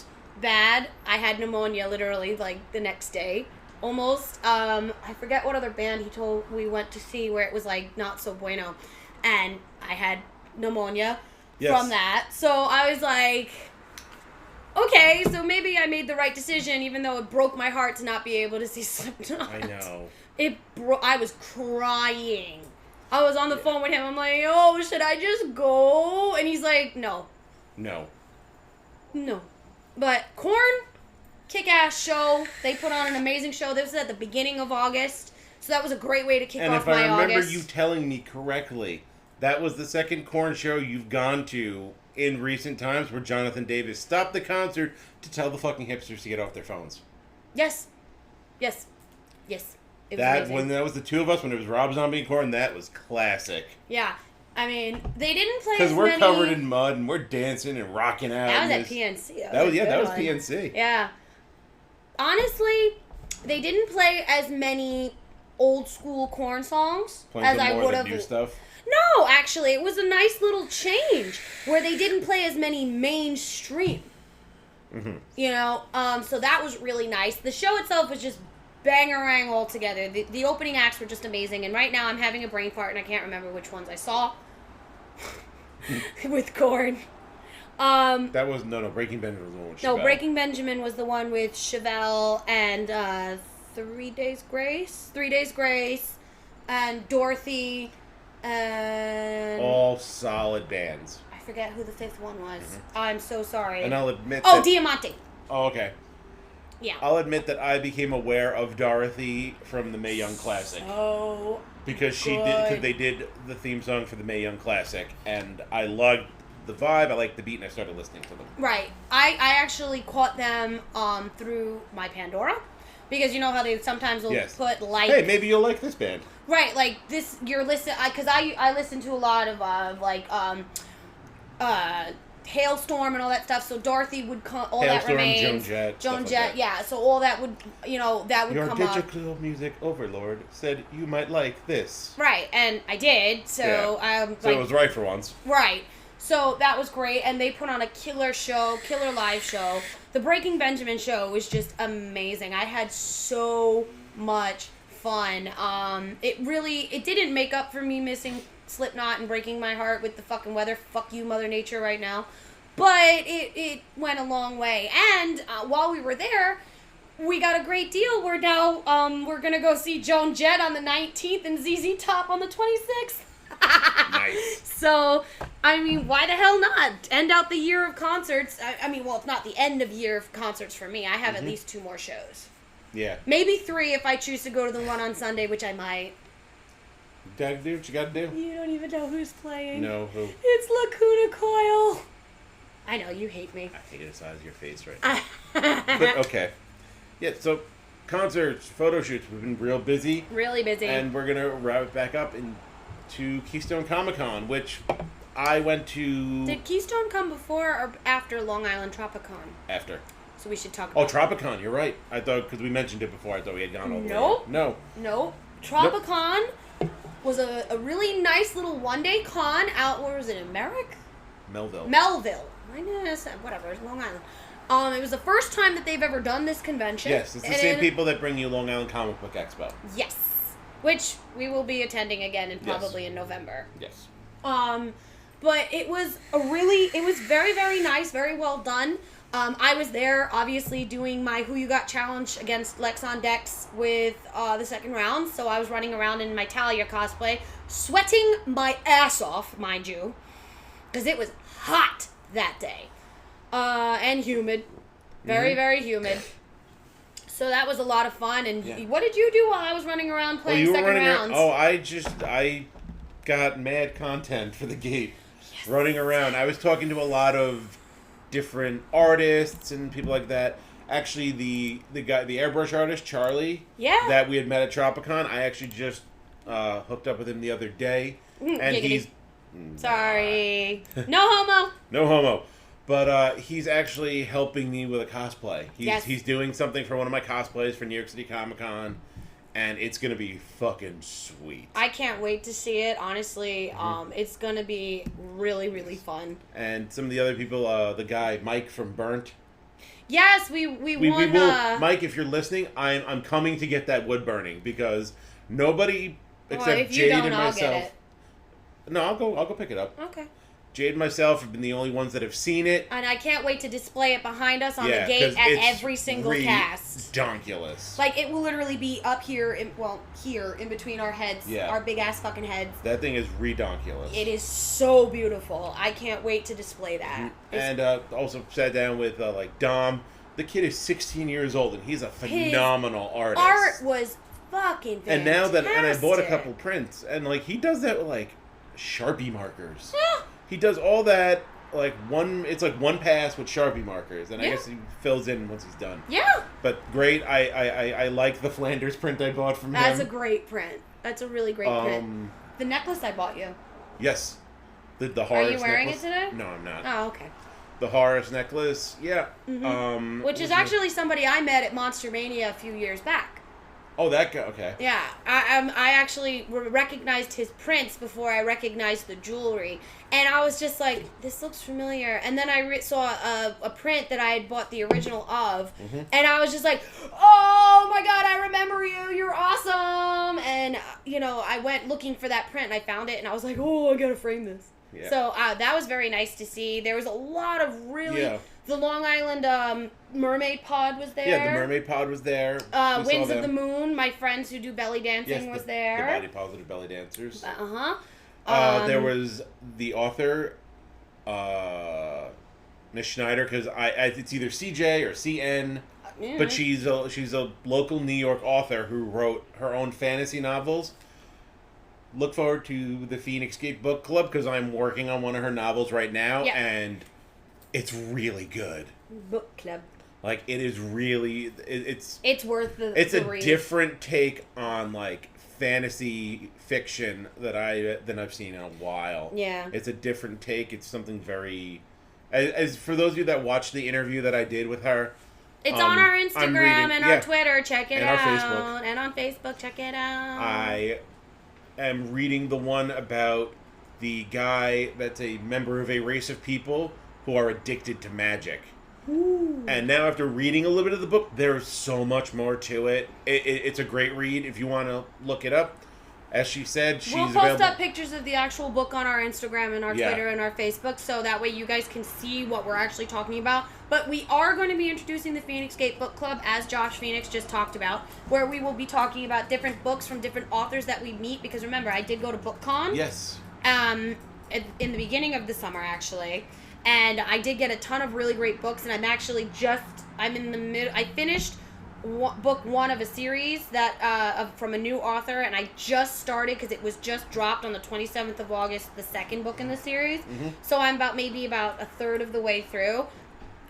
bad. I had pneumonia literally the next day, almost. I forget what other band we went to see where it was not so bueno, and I had pneumonia from that. So I was like, okay, so maybe I made the right decision, even though it broke my heart to not be able to see Slipknot. I know. I was crying. I was on the phone with him. I'm like, oh, should I just go? And he's like, no. But Korn, kick-ass show. They put on an amazing show. This was at the beginning of August. So that was a great way to kick off my August. And if I remember you telling me correctly, that was the second Korn show you've gone to in recent times where Jonathan Davis stopped the concert to tell the fucking hipsters to get off their phones. Yes. When that was the two of us, when it was Rob Zombie and Korn, that was classic. Yeah. I mean, they didn't play because we're covered in mud and we're dancing and rocking out. That was at PNC. That was PNC. Yeah. Honestly, they didn't play as many old school Korn songs as I would have. New stuff. No, actually, it was a nice little change where they didn't play as many mainstream. So that was really nice. The show itself was just bangerang all together. The opening acts were just amazing, and right now I'm having a brain fart, and I can't remember which ones I saw with Korn. That was no Breaking Benjamin was the one with Chevelle. No, Breaking Benjamin was the one with Chevelle and 3 Days Grace, and Dorothy, and all solid bands. I forget who the fifth one was. I'm so sorry. And I'll admit Diamante. Oh, okay. Yeah. I'll admit that I became aware of Dorothy from the Mae Young Classic. Oh. Because they did the theme song for the Mae Young Classic, and I loved the vibe, I liked the beat, and I started listening to them. Right. I actually caught them through my Pandora, because you know how they sometimes will put like... Hey, maybe you'll like this band. Right, like this, you're listening, because I listen to a lot of Hailstorm and all that stuff, so Dorothy would come, all Hailstorm, that remains. Joan Jett, yeah, so all that would, that would Your come up. Your digital music overlord said you might like this. Right, and I did, so so it was right for once. Right. So that was great, and they put on a killer live show. The Breaking Benjamin show was just amazing. I had so much fun. It didn't make up for me missing Slipknot and breaking my heart with the fucking weather. Fuck you, Mother Nature, right now. But it went a long way. And while we were there, we got a great deal. We're now we're gonna go see Joan Jett on the 19th and ZZ Top on the 26th. Nice. So, I mean, why the hell not? End out the year of concerts. I mean, well, it's not the end of year of concerts for me. I have at least 2 more shows. Yeah. Maybe 3 if I choose to go to the one on Sunday, which I might. You gotta do what you gotta do. You don't even know who's playing. No, who? It's Lacuna Coil. I know, you hate me. I hate the size of your face right now. But, okay. Yeah, so, concerts, photo shoots, we've been real busy. Really busy. And we're gonna wrap it back up to Keystone Comic-Con, which I went to... Did Keystone come before or after Long Island Tropicon? After. So we should talk about Tropicon, you're right. I thought, because we mentioned it before, I thought we had gone over Nope. it. No. Nope. Tropicon was a really nice little one-day con out, where was it, in Merrick? Melville. Whatever, it's Long Island. It was the first time that they've ever done this convention. Yes, it's the same people that bring you Long Island Comic Book Expo. Yes. Which we will be attending again probably in November. Yes. But it was very, very nice, very well done. I was there, obviously, doing my Who You Got challenge against Lex on Dex with the second round. So I was running around in my Talia cosplay, sweating my ass off, mind you, because it was hot that day. And humid. Very, very humid. So that was a lot of fun. And what did you do while I was running around playing second rounds? I got mad content for the gate. Yes. Running around. I was talking to a lot of different artists and people like that. Actually, the airbrush artist, Charlie, that we had met at Tropicon, I actually just hooked up with him the other day. And he's... Sorry. No homo. No homo. But he's actually helping me with a cosplay. He's doing something for one of my cosplays for New York City Comic Con, and it's going to be fucking sweet. I can't wait to see it, honestly. It's going to be really, really fun. And some of the other people, the guy, Mike from Burnt. Yes, we won. We will, Mike, if you're listening, I'm coming to get that wood burning, because nobody except Jade and myself... I'll get it. No, I'll go pick it up. Okay. Jade and myself have been the only ones that have seen it. And I can't wait to display it behind us on the gate at every single cast. Redonkulous. Like, it will literally be up here, here, in between our heads, our big-ass fucking heads. That thing is redonkulous. It is so beautiful. I can't wait to display that. And also sat down with, Dom. The kid is 16 years old, and he's a phenomenal artist. Art was fucking fantastic. And now that, and I bought a couple prints, and, he does that with, Sharpie markers. He does all that, it's one pass with Sharpie markers, and I guess he fills in once he's done. Yeah. But great, I like the Flanders print I bought from him. That's a great print. That's a really great print. The necklace I bought you. Yes. The Horus necklace. Are you wearing it today? No, I'm not. Oh, okay. The Horus necklace, yeah. Mm-hmm. Which is actually somebody I met at Monster Mania a few years back. Oh, that guy. Okay. Yeah, I actually recognized his prints before I recognized the jewelry, and I was just like, this looks familiar. And then I saw a print that I had bought the original of, and I was just like, oh my god, I remember you. You're awesome. And I went looking for that print, and I found it, and I was like, oh, I gotta frame this. Yeah. So that was very nice to see. There was a lot of really the Long Island Mermaid Pod was there. Yeah, the Mermaid Pod was there. Winds of the Moon, my friends who do belly dancing was there. The body positive belly dancers. Uh-huh. There was the author, Miss Schneider, because it's either CJ or CN, but she's a local New York author who wrote her own fantasy novels. Look forward to the Feinics Book Club, because I'm working on one of her novels right now, and it's really good. Book club. Like, it is really... It's worth the It's the a read. different take on, like, fantasy fiction than I've seen in a while. Yeah. It's a different take. It's something very... As for those of you that watched the interview that I did with her... It's on our Instagram and our Twitter. Check it out. And our Facebook. And on Facebook. Check it out. I am reading the one about the guy that's a member of a race of people who are addicted to magic. Ooh. And now after reading a little bit of the book, there's so much more to it. It's a great read if you want to look it up. As she said, she's available. We'll post up pictures of the actual book on our Instagram and our Twitter and our Facebook, so that way you guys can see what we're actually talking about. But we are going to be introducing the Feinics Book Club, as Josh Feinics just talked about, where we will be talking about different books from different authors that we meet. Because remember, I did go to BookCon. Yes. In the beginning of the summer, actually. And I did get a ton of really great books, and I'm in the middle. I finished book one of a series that from a new author, and I just started because it was just dropped on the 27th of August, the second book in the series. So I'm about a third of the way through.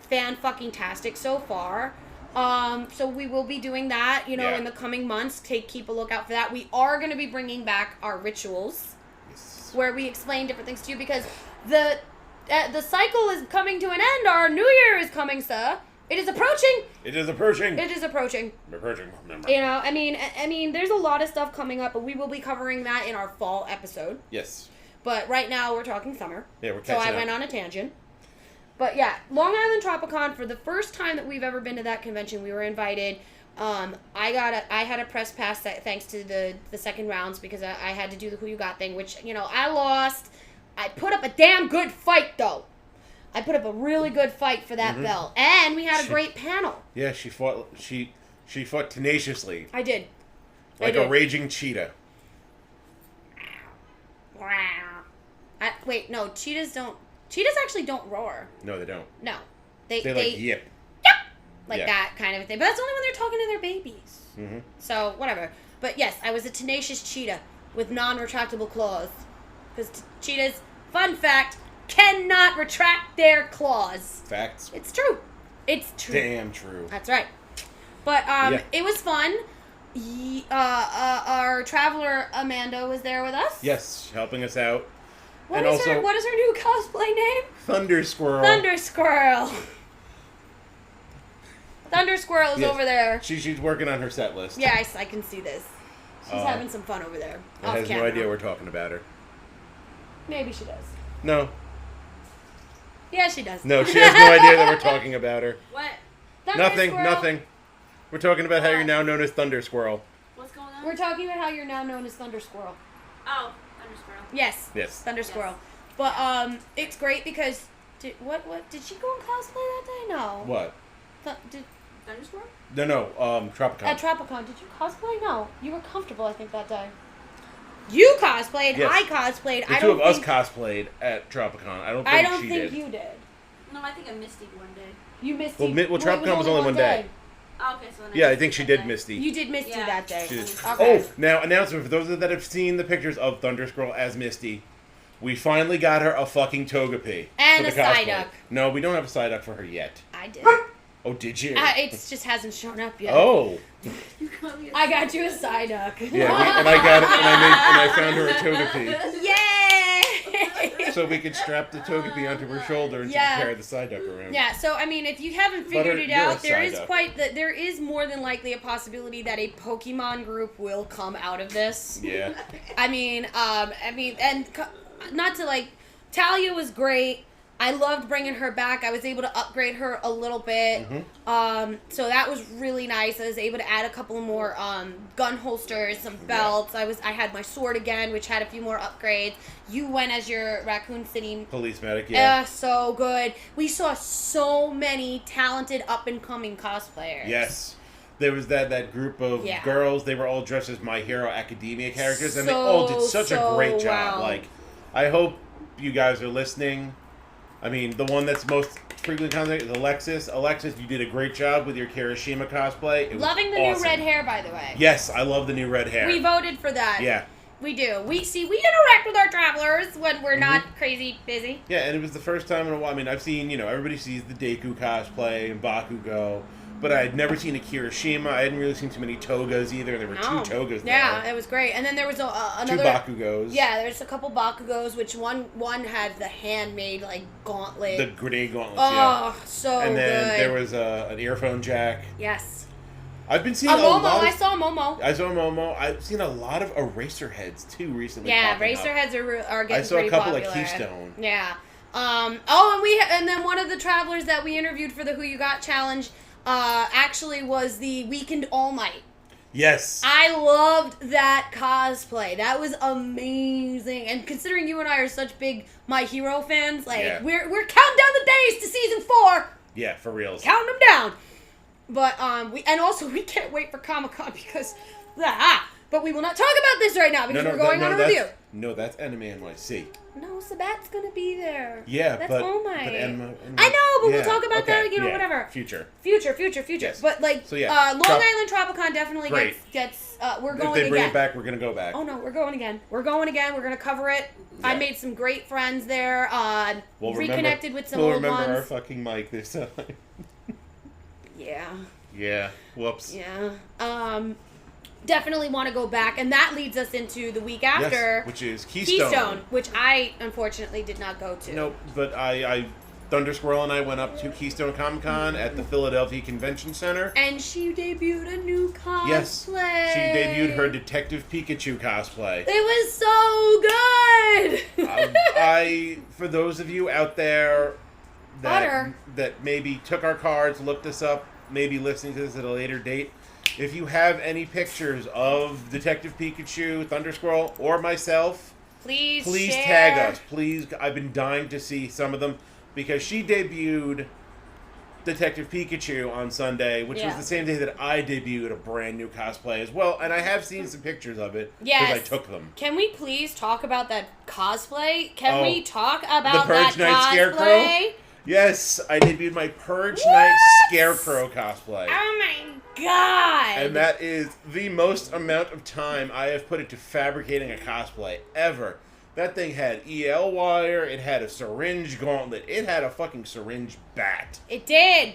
Fan-fucking-tastic so far. So we will be doing that, in the coming months. Keep a lookout for that. We are going to be bringing back our rituals, where we explain different things to you, because the cycle is coming to an end. Our new year is coming, sir. It is approaching. It is approaching. It is approaching. Approaching. I mean, there's a lot of stuff coming up, but we will be covering that in our fall episode. Yes. But right now we're talking summer. Yeah, we're catching up. So I went on a tangent. But yeah, Long Island Tropicon, for the first time that we've ever been to that convention, we were invited. I had a press pass thanks to the second rounds, because I had to do the Who You Got thing, which, I lost. I put up a damn good fight, though. I put up a really good fight for that belt, and we had a great panel. Yeah, she fought tenaciously. I did. Like a raging cheetah. Wait, no, cheetahs actually don't roar. No, they don't. No. They like yip. Yep! Like that kind of a thing. But that's only when they're talking to their babies. So, whatever. But yes, I was a tenacious cheetah with non-retractable claws. Because cheetahs, fun fact, cannot retract their claws. Facts. It's true. It's true. Damn true. That's right. But it was fun. Our traveler Amanda was there with us. Yes, helping us out. What is her new cosplay name? Thunder Squirrel. Thunder Squirrel. Thunder Squirrel is over there. She's working on her set list. Yeah, I can see this. She's having some fun over there. I has no idea we're talking about her. Maybe she does. No. Yeah, she does. No, she has no idea that we're talking about her. What? Nothing. We're talking about how you're now known as Thunder Squirrel. What's going on? We're talking about how you're now known as Thunder Squirrel. Oh, Thunder Squirrel. Yes. Thunder Squirrel. But it's great because did she go and cosplay that day? No. What? Thunder Squirrel? No, Tropicon. At Tropicon, did you cosplay? No. You were comfortable, I think, that day. You cosplayed. Yes. I cosplayed. The two of us cosplayed at Tropicon. I don't think you did. No, I think I Misty one day. You Misty. Well, Tropicon was only one day. Oh, okay, so then I think she did Misty. You did Misty that day. Okay. Oh, now announcement for those that have seen the pictures of Thunder Squirrel as Misty. We finally got her a fucking Togepi. And a Psyduck. No, we don't have a Psyduck for her yet. I did. Oh, did you? It just hasn't shown up yet. Oh. I got you a Psyduck. Yeah, and I got it, and I found her a Togepi. Yay! So we could strap the Togepi onto her shoulder and she could carry the Psyduck around. Yeah, so I mean, if you haven't figured it out, there is more than likely a possibility that a Pokemon group will come out of this. Yeah. I mean, and not to like, Talia was great. I loved bringing her back. I was able to upgrade her a little bit. Mm-hmm. So that was really nice. I was able to add a couple more gun holsters, some belts. Yeah. I had my sword again, which had a few more upgrades. You went as your Raccoon City police medic, yeah. So good. We saw so many talented up-and-coming cosplayers. Yes. There was that group of girls. They were all dressed as My Hero Academia characters, and they all did such a great job. Wow. Like, I hope you guys are listening. I mean, the one that's most frequently contacted is Alexis. Alexis, you did a great job with your Kirishima cosplay. Loving the new red hair, by the way. Yes, I love the new red hair. We voted for that. Yeah. We do. We interact with our travelers when we're not crazy busy. Yeah, and it was the first time in a while. I mean, I've seen, everybody sees the Deku cosplay and Bakugo, but I had never seen a Kirishima. I hadn't really seen too many Togas either. There were 2 Togas there. Yeah, it was great. And then there was another 2 Bakugos. Yeah, there's a couple Bakugos, which one had the handmade like gauntlet. The grenade gauntlets. Yeah. So good. And then there was an earphone jack. Yes. I've been seeing a lot of... I saw Momo. I've seen a lot of eraser heads too recently. Yeah, eraser heads are getting pretty popular. I saw a couple at Keystone. Yeah. And then one of the travelers that we interviewed for the Who You Got challenge actually was the Weekend All Might. Yes. I loved that cosplay. That was amazing. And considering you and I are such big My Hero fans, we're counting down the days to season 4. Yeah, for reals. Counting them down. But we can't wait for Comic-Con because but we will not talk about this right now because we're going on a review. No, that's Anime NYC. No, Sabat's gonna be there. Yeah, that's but All Might. I know, but we'll talk about that. Whatever. Future. Yes. But Long Island Tropicon definitely gets. We're going again. If they bring it back, we're gonna go back. Oh no, we're going again. We're gonna cover it. Yeah. I made some great friends there. Reconnected with some old ones. We'll remember our fucking mic this time. Yeah. Yeah. Whoops. Yeah. Definitely want to go back, and that leads us into the week after, which is Keystone, which I unfortunately did not go to. Nope, but I Thunder Squirrel and I went up to Keystone Comic-Con at the Philadelphia Convention Center, and she debuted a new cosplay. Yes, she debuted her Detective Pikachu cosplay. It was so good. For those of you out there that maybe took our cards, looked us up, maybe listening to this at a later date. If you have any pictures of Detective Pikachu, Thunder Squirrel, or myself, please share. Tag us. Please, I've been dying to see some of them because she debuted Detective Pikachu on Sunday, which was the same day that I debuted a brand new cosplay as well. And I have seen some pictures of it because I took them. Can we please talk about that cosplay? Can we talk about the Purge Night Scarecrow? Yes, I debuted my Purge Night Scarecrow cosplay. Oh my god! And that is the most amount of time I have put into fabricating a cosplay ever. That thing had EL wire, it had a syringe gauntlet, it had a fucking syringe bat. It did.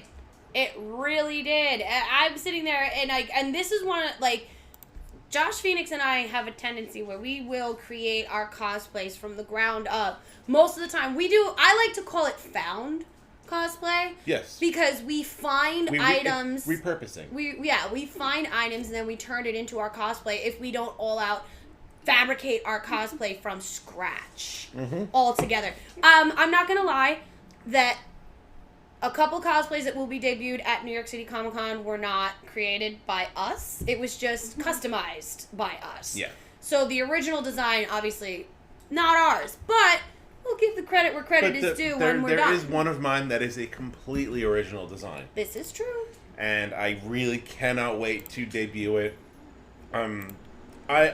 It really did. I'm sitting there and this is one Josh Feinics and I have a tendency where we will create our cosplays from the ground up. Most of the time I like to call it found cosplay. Yes. Because we find items. Repurposing. We find items and then we turn it into our cosplay if we don't all out fabricate our cosplay from scratch altogether. I'm not going to lie that a couple cosplays that will be debuted at New York City Comic Con were not created by us. It was just customized by us. Yeah. So the original design, obviously, not ours. But we'll give the credit where credit is due when we're done. There is one of mine that is a completely original design. This is true. And I really cannot wait to debut it. I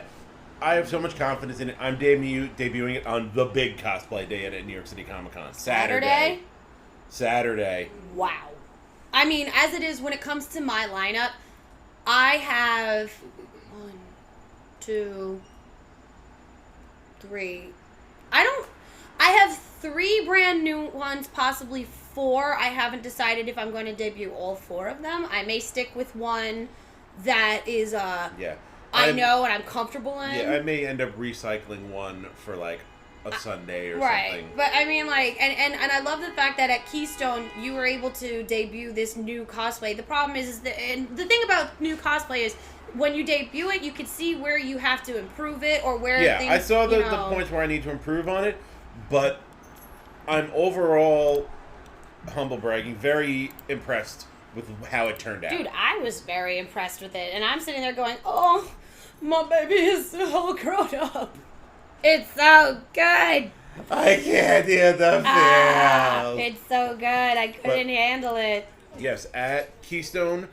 have so much confidence in it. I'm debuting it on the big cosplay day at New York City Comic Con. Saturday. Wow. I mean, as it is, when it comes to my lineup, I have 1, 2, 3. I have 3 brand new ones, possibly 4. I haven't decided if I'm going to debut all 4 of them. I may stick with one that is, I know and I'm comfortable in. Yeah, I may end up recycling one for, a Sunday or right. something. But I mean, like, and I love the fact that at Keystone you were able to debut this new cosplay. The problem is that, and the thing about new cosplay is when you debut it, you can see where you have to improve it or where things, I saw the points where I need to improve on it, but I'm overall, humble bragging, very impressed with how it turned out. Dude, I was very impressed with it, and I'm sitting there going, oh, my baby is all grown up. It's so good. I can't hear the feels. It's so good. I couldn't handle it. Yes, at Keystone.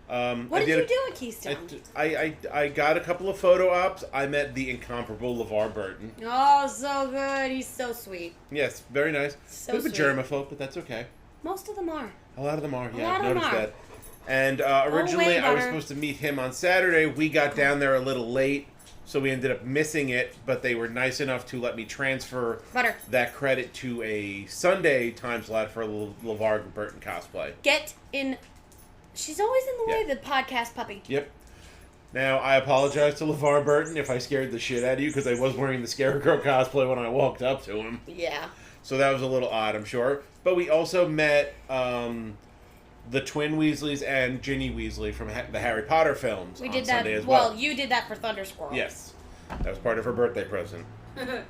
What did you do at Keystone? I got a couple of photo ops. I met the incomparable LeVar Burton. Oh, so good. He's so sweet. Yes, very nice. So Bit of a sweet. germaphobe, but that's okay. Most of them are. A lot of them are, A yeah, lot I've of them noticed are. that. And originally I was supposed to meet him on Saturday. We got down there a little late, so we ended up missing it, but they were nice enough to let me transfer that credit to a Sunday time slot for a LeVar Burton cosplay. Get in. She's always in the way, the podcast puppy. Yep. Now, I apologize to LeVar Burton if I scared the shit out of you, because I was wearing the Scarecrow cosplay when I walked up to him. Yeah. So that was a little odd, I'm sure. But we also met the twin Weasleys and Ginny Weasley from the Harry Potter films We on did Sunday that. as well. Well, you did that for Thunder Squirrel. Yes. That was part of her birthday present. I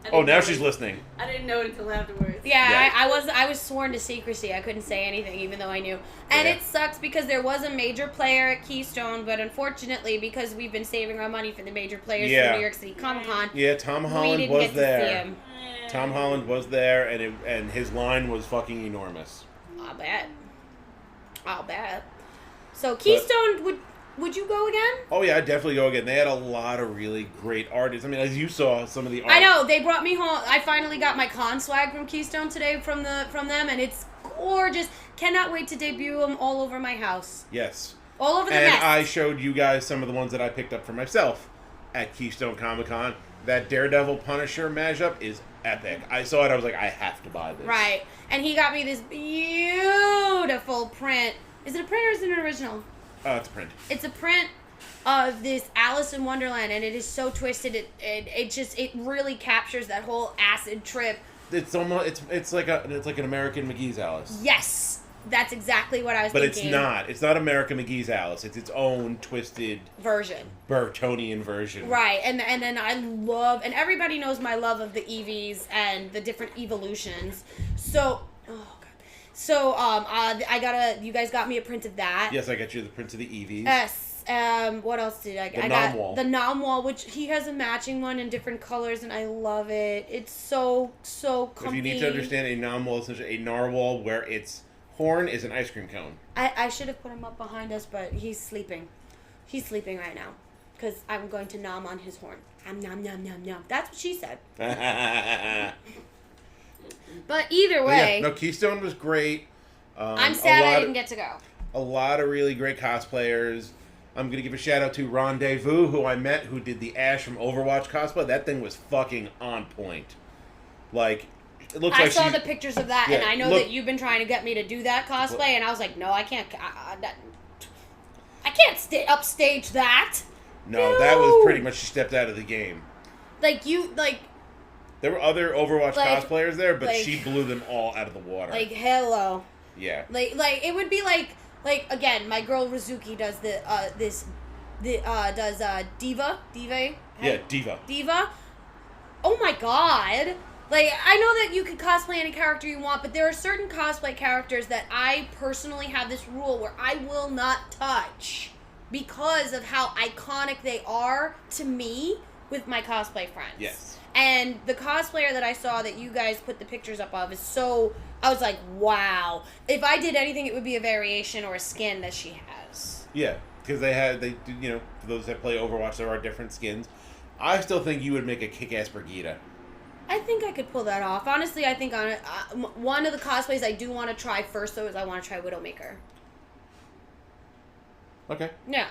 Oh, didn't now know she's it. listening. I didn't know it until afterwards. Yeah, I was sworn to secrecy. I couldn't say anything, even though I knew. And Yeah. it sucks because there was a major player at Keystone, but unfortunately, because we've been saving our money for the major players for New York City Comic Con, Yeah, Tom we Holland didn't was get to see there. him. Tom Holland was there, and his line was fucking enormous. I'll bet. So Keystone, would you go again? Oh yeah, I'd definitely go again. They had a lot of really great artists. I mean, as you saw, some of the art. I know, they brought me home. I finally got my con swag from Keystone today from them, and it's gorgeous. Cannot wait to debut them all over my house. Yes. All over the And mess. I showed you guys some of the ones that I picked up for myself at Keystone Comic Con. That Daredevil Punisher mashup is epic. I saw it, I was like, I have to buy this. Right. And he got me this beautiful print. Is it a print or is it an original? It's a print. It's a print of this Alice in Wonderland, and it is so twisted. It really captures that whole acid trip. It's almost it's like an American McGee's Alice. Yes, that's exactly what I was thinking. But it's not. It's not American McGee's Alice. It's its own twisted version. Burtonian version. Right, and then I love, and everybody knows my love of the EVs and the different evolutions. So, you guys got me a print of that. Yes, I got you the print of the EVs. Yes. What else did I get? I got the Namwal, which he has a matching one in different colors, and I love it. It's so comfy. If you need to understand, a Namwal is essentially a narwhal where its horn is an ice cream cone. I should have put him up behind us, but he's sleeping. He's sleeping right now. Because I'm going to nom on his horn. Nom, nom, nom, nom. That's what she said. But either way... Yeah, no, Keystone was great. I'm sad I didn't get to go. A lot of really great cosplayers. I'm going to give a shout out to Rendezvous, who I met, who did the Ash from Overwatch cosplay. That thing was fucking on point. Like, it looks like I saw the pictures of that, Yeah, and I know that you've been trying to get me to do that cosplay, and I was like, no, I can't... I can't upstage that. No, that was pretty much she stepped out of the game. There were other Overwatch cosplayers there, but she blew them all out of the water. Like, hello. Yeah. Like it would be like again, my girl Rizuki does Diva. Yeah, Diva. Diva. Oh my god. Like, I know that you can cosplay any character you want, but there are certain cosplay characters that I personally have this rule where I will not touch because of how iconic they are to me with my cosplay friends. Yes. And the cosplayer that I saw that you guys put the pictures up of is so... I was like, wow. If I did anything, it would be a variation or a skin that she has. Yeah, because for those that play Overwatch, there are different skins. I still think you would make a kick-ass Brigitte. I think I could pull that off. Honestly, I think one of the cosplays I do want to try first, though, is I want to try Widowmaker. Okay. Yeah.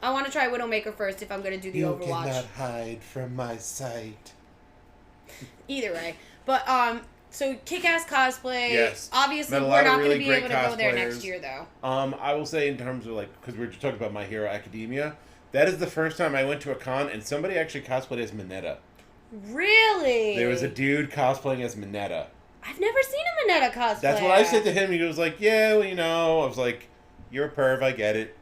I want to try Widowmaker first if I'm going to do the Overwatch. You cannot hide from my sight. Either way. But, so kick-ass cosplay. Yes. Obviously, Met a we're lot not of going really to be able to great go there cosplayers. next year, though. I will say in terms of, because we were just talking about My Hero Academia, that is the first time I went to a con and somebody actually cosplayed as Mineta. Really? There was a dude cosplaying as Mineta. I've never seen a Mineta cosplay. That's what I said to him. He was like, yeah, well, I was like, you're a perv, I get it.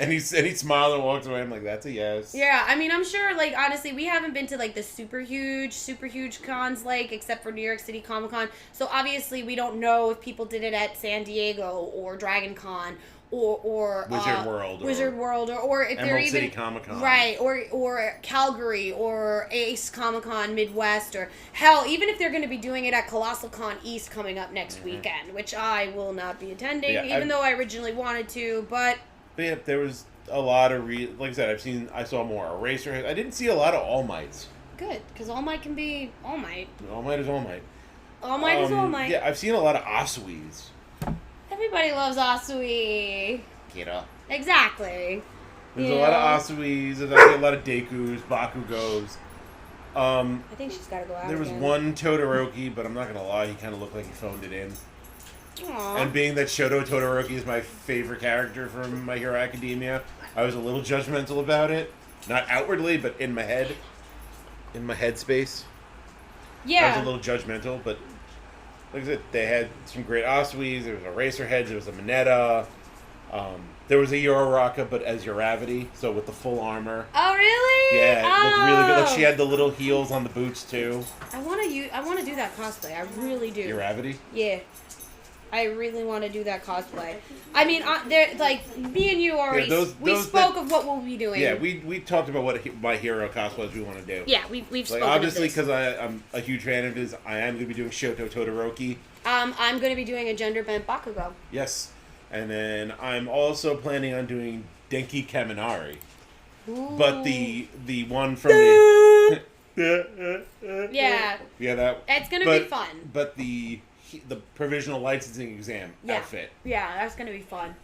And he smiled and walked away. I'm like, that's a yes. Yeah, I mean, I'm sure, like, honestly, we haven't been to, like, the super huge cons, like, except for New York City Comic Con. So, obviously, we don't know if people did it at San Diego or Dragon Con or Wizard World, or if they're even City Comic Con. Right, or Calgary, or Ace Comic Con Midwest, or hell, even if they're going to be doing it at Colossal Con East coming up next weekend, which I will not be attending, even though I originally wanted to, but yeah, there was a lot of like I said, I saw more Eraserhead. I didn't see a lot of All Mights. Good, because All Might can be All Might. All Might is All Might. All Might is All Might. Yeah, I've seen a lot of Asuis. Everybody loves Asui. Kira. Exactly. There's a lot of Asuis. There's a lot of Dekus, Bakugos. I think she's got to go out. There was one Todoroki, but I'm not gonna lie, he kind of looked like he phoned it in. Aww. And being that Shoto Todoroki is my favorite character from My Hero Academia, I was a little judgmental about it. Not outwardly, but in my head. In my headspace. Yeah. I was a little judgmental, but like I said, they had some great Asuis. There was a Eraserhead, there was a Mineta. There was a Yororaka, but as Uravity, so with the full armor. Oh, really? Yeah, it looked really good. Like, she had the little heels on the boots, too. I want to do that cosplay. I really do. Uravity? Yeah. I really want to do that cosplay. I mean, like, me and you already, we spoke of what we'll be doing. Yeah, we talked about what My Hero cosplays we want to do. Yeah, we've spoken like, obviously, of this. because I'm a huge fan of his, I am going to be doing Shoto Todoroki. I'm going to be doing a gender-bent Bakugo. Yes. And then I'm also planning on doing Denki Kaminari. Ooh. But the one from the... Yeah. Yeah, that... It's going to be fun. But the provisional licensing exam outfit. Yeah, that's going to be fun.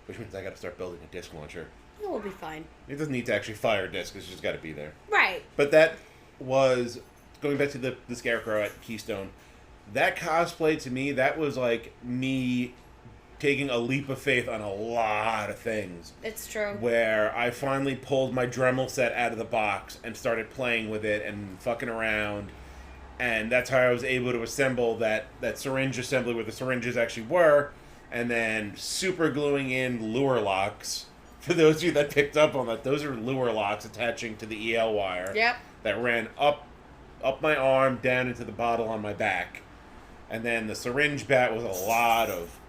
Which means I got to start building a disc launcher. It will be fine. It doesn't need to actually fire a disc. It's just got to be there. Right. But that was... Going back to the Scarecrow at Keystone... That cosplay, to me, that was like me taking a leap of faith on a lot of things. It's true. Where I finally pulled my Dremel set out of the box and started playing with it and fucking around. And that's how I was able to assemble that syringe assembly where the syringes actually were. And then super gluing in lure locks. For those of you that picked up on that, those are lure locks attaching to the EL wire. Yep. That ran up my arm, down into the bottle on my back. And then the syringe bat was a lot of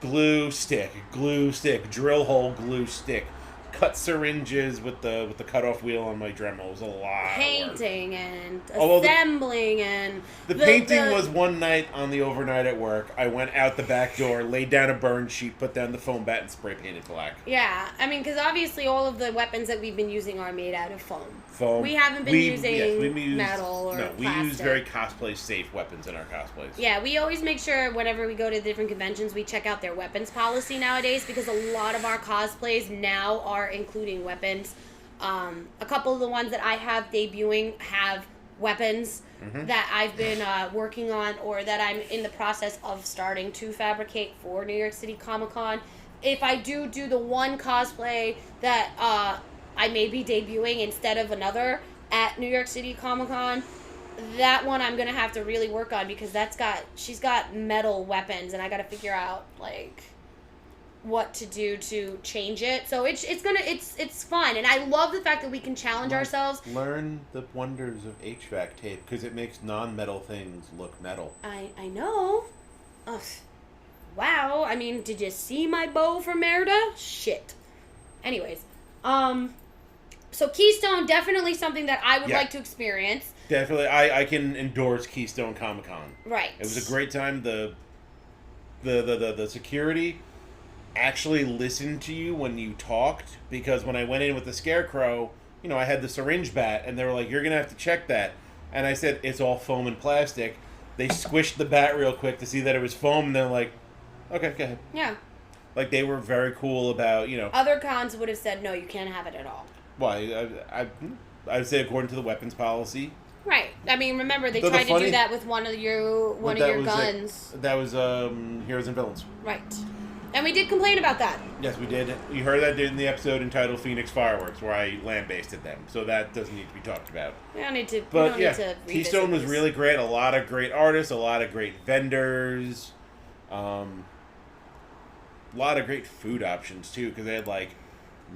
glue stick, drill hole glue stick, cut syringes with the cutoff wheel on my Dremel. It was a lot painting of work. And Although assembling and... The painting was one night on the overnight at work. I went out the back door, laid down a burn sheet, put down the foam bat, and spray painted black. Yeah, I mean, because obviously all of the weapons that we've been using are made out of foam. We haven't been using metal or no, we plastic. use very cosplay safe weapons in our cosplays. Yeah, we always make sure whenever we go to different conventions, we check out their weapons policy nowadays, because a lot of our cosplays now are including weapons. A couple of the ones that I have debuting have weapons that I've been working on, or that I'm in the process of starting to fabricate for New York City Comic Con. If I do the one cosplay that I may be debuting instead of another at New York City Comic Con, that one I'm gonna have to really work on, because she's got metal weapons, and I gotta figure out like what to do to change it. So it's fun, and I love the fact that we can challenge ourselves. Learn the wonders of HVAC tape, because it makes non-metal things look metal. I know. Ugh. Wow. I mean, did you see my bow from Merida? Shit. Anyways, so Keystone, definitely something that I would like to experience. Definitely, I can endorse Keystone Comic Con. Right. It was a great time. The security actually listened to you when you talked, because when I went in with the Scarecrow, I had the syringe bat, and they were like, "You're gonna have to check that," and I said, "It's all foam and plastic." They squished the bat real quick to see that it was foam, and they're like, "Okay, go ahead." Yeah. Like, they were very cool about, Other cons would have said, no, you can't have it at all. Why? I would say according to the weapons policy. Right. I mean, remember, they tried to do that with one of your guns. That was Heroes and Villains. Right. And we did complain about that. Yes, we did. You heard that in the episode entitled Feinics Fireworks, where I lambasted them. So that doesn't need to be talked about. We don't need to. But need to Keystone was really great. A lot of great artists, a lot of great vendors, a lot of great food options too. Because they had like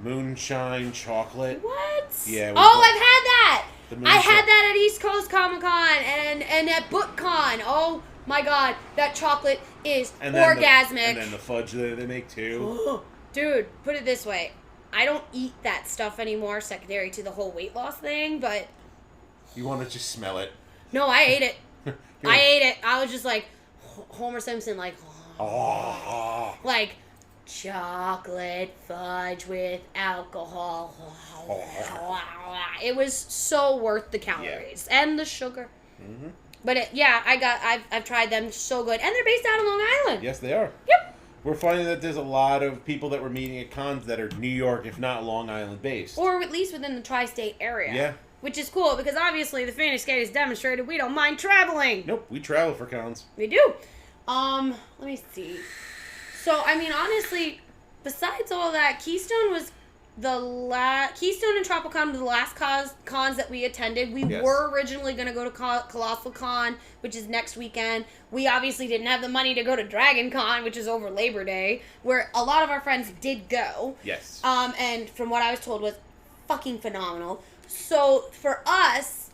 moonshine chocolate. What? Yeah. Oh, I've had that. I had moonshine- that at East Coast Comic Con and at BookCon. Oh my God, that chocolate is orgasmic. And then the fudge that they make too. Dude, put it this way. I don't eat that stuff anymore, secondary to the whole weight loss thing, but... You want to just smell it. No, I ate it. I ate it. I was just like, Homer Simpson, like... Like, chocolate fudge with alcohol. It was so worth the calories. Yeah. And the sugar. Mm-hmm. But I've tried them. So good. And they're based out of Long Island. Yes, they are. Yep. We're finding that there's a lot of people that we're meeting at cons that are New York, if not Long Island based. Or at least within the tri-state area. Yeah. Which is cool, because obviously the Feinics Gate has demonstrated we don't mind traveling. Nope, we travel for cons. We do. Let me see. So, I mean, honestly, besides all that, Keystone was Keystone and Tropicon were the last cons that we attended. We were originally going to go to Colossal Con, which is next weekend. We obviously didn't have the money to go to Dragon Con, which is over Labor Day, where a lot of our friends did go. Yes. And from what I was told was fucking phenomenal. So for us,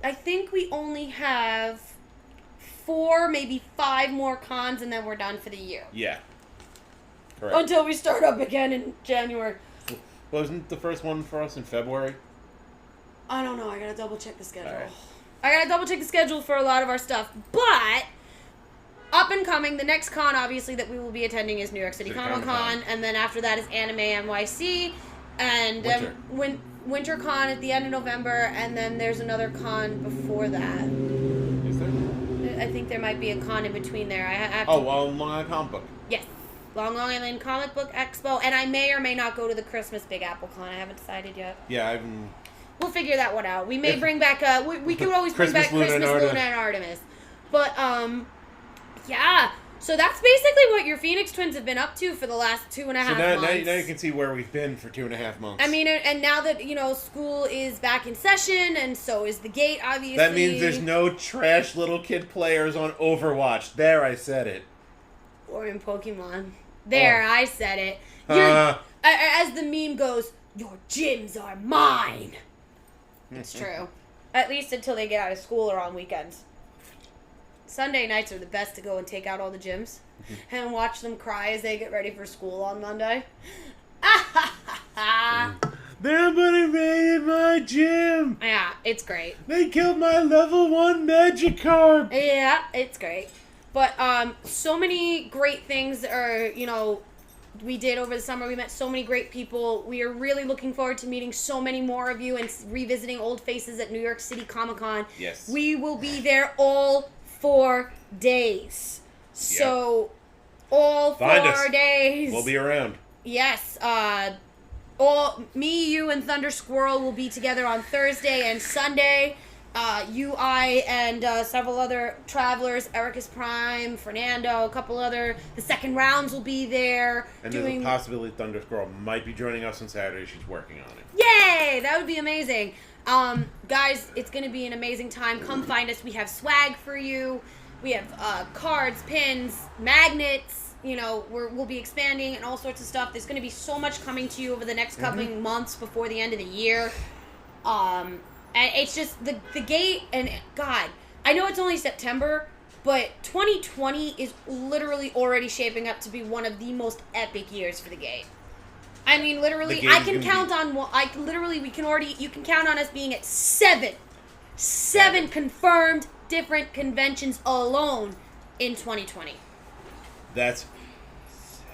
I think we only have 4, maybe 5 more cons, and then we're done for the year. Yeah. Correct. Until we start up again in January. Wasn't the first one for us in February? I don't know. I gotta double check the schedule. Right. I gotta double check the schedule for a lot of our stuff. But up and coming, the next con obviously that we will be attending is New York City Comic Con, and then after that is Anime NYC, and WinterCon at the end of November, and then there's another con before that. Is there? I think there might be a con in between there. I have to... Long Island Comic Book. Yes. Long Island Comic Book Expo, and I may or may not go to the Christmas Big Apple Con. I haven't decided yet. Yeah, We'll figure that one out. We may bring back we could always bring back Luna Christmas, and Luna, and Artemis. But yeah. So that's basically what your Feinics Twins have been up to for the last 2.5 months. Now you can see where we've been for 2.5 months. I mean, and now that school is back in session, and so is the gate, obviously. That means there's no trash little kid players on Overwatch. There, I said it. Or in Pokemon. There, I said it. As the meme goes, your gyms are mine. It's true. At least until they get out of school or on weekends. Sunday nights are the best to go and take out all the gyms and watch them cry as they get ready for school on Monday. Somebody raided my gym. Yeah, it's great. They killed my level 1 Magikarp. Yeah, it's great. But so many great things are, we did over the summer. We met so many great people. We are really looking forward to meeting so many more of you and revisiting old faces at New York City Comic Con. Yes. We will be there all 4 days. So, all 4 days. We'll be around. Yes. Me, you, and Thunder Squirrel will be together on Thursday and Sunday. I, and several other travelers, Ericus Prime, Fernando, a couple other, the second rounds will be there. And there's a possibility Thunder Squirrel might be joining us on Saturday. She's working on it. Yay! That would be amazing. Guys, it's going to be an amazing time. Come find us. We have swag for you. We have cards, pins, magnets. We'll be expanding and all sorts of stuff. There's going to be so much coming to you over the next couple months before the end of the year. And it's just the gate, and God, I know it's only September, but 2020 is literally already shaping up to be one of the most epic years for the gate. I mean, literally, you can count on us being at 7 confirmed different conventions alone in 2020. That's 7.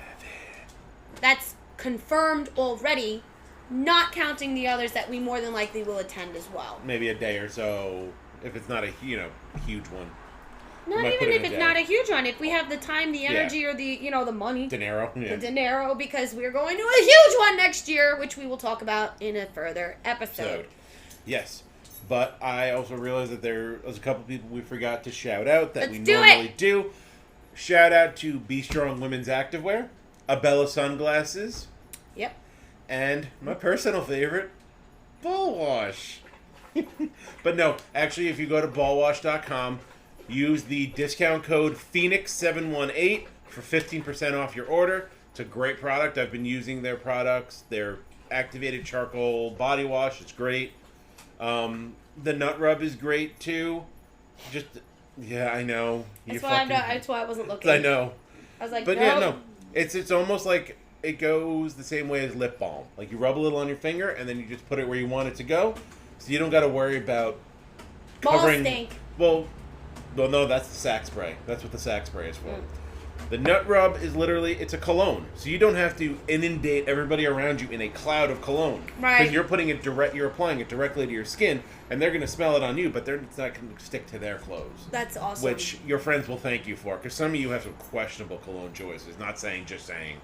That's confirmed already. Not counting the others that we more than likely will attend as well. Maybe a day or so, if it's not a huge one. Not even if it's not a huge one. If we have the time, the energy, or the the money. Dinero. Yeah. The dinero, because we're going to a huge one next year, which we will talk about in a further episode. Yes. But I also realized that there was a couple people we forgot to shout out that we normally do. Shout out to Be Strong Women's Activewear. Abella sunglasses. Yep. And my personal favorite, ball wash. But no, actually, if you go to ballwash.com, use the discount code Feinics718 for 15% off your order. It's a great product. I've been using their products. Their activated charcoal body wash is great. The nut rub is great too. Just, yeah, I know. That's why I wasn't looking. I know. I was like, but nope. yeah, no. It's almost like it goes the same way as lip balm. Like you rub a little on your finger and then you just put it where you want it to go. So you don't got to worry about covering. Ball stink. Well, no, that's the sack spray. That's what the sack spray is for. The nut rub is literally, it's a cologne. So you don't have to inundate everybody around you in a cloud of cologne. Right. Because you're applying it directly to your skin, and they're going to smell it on you, but it's not going to stick to their clothes. That's awesome. Which your friends will thank you for, because some of you have some questionable cologne choices. Not saying, just saying.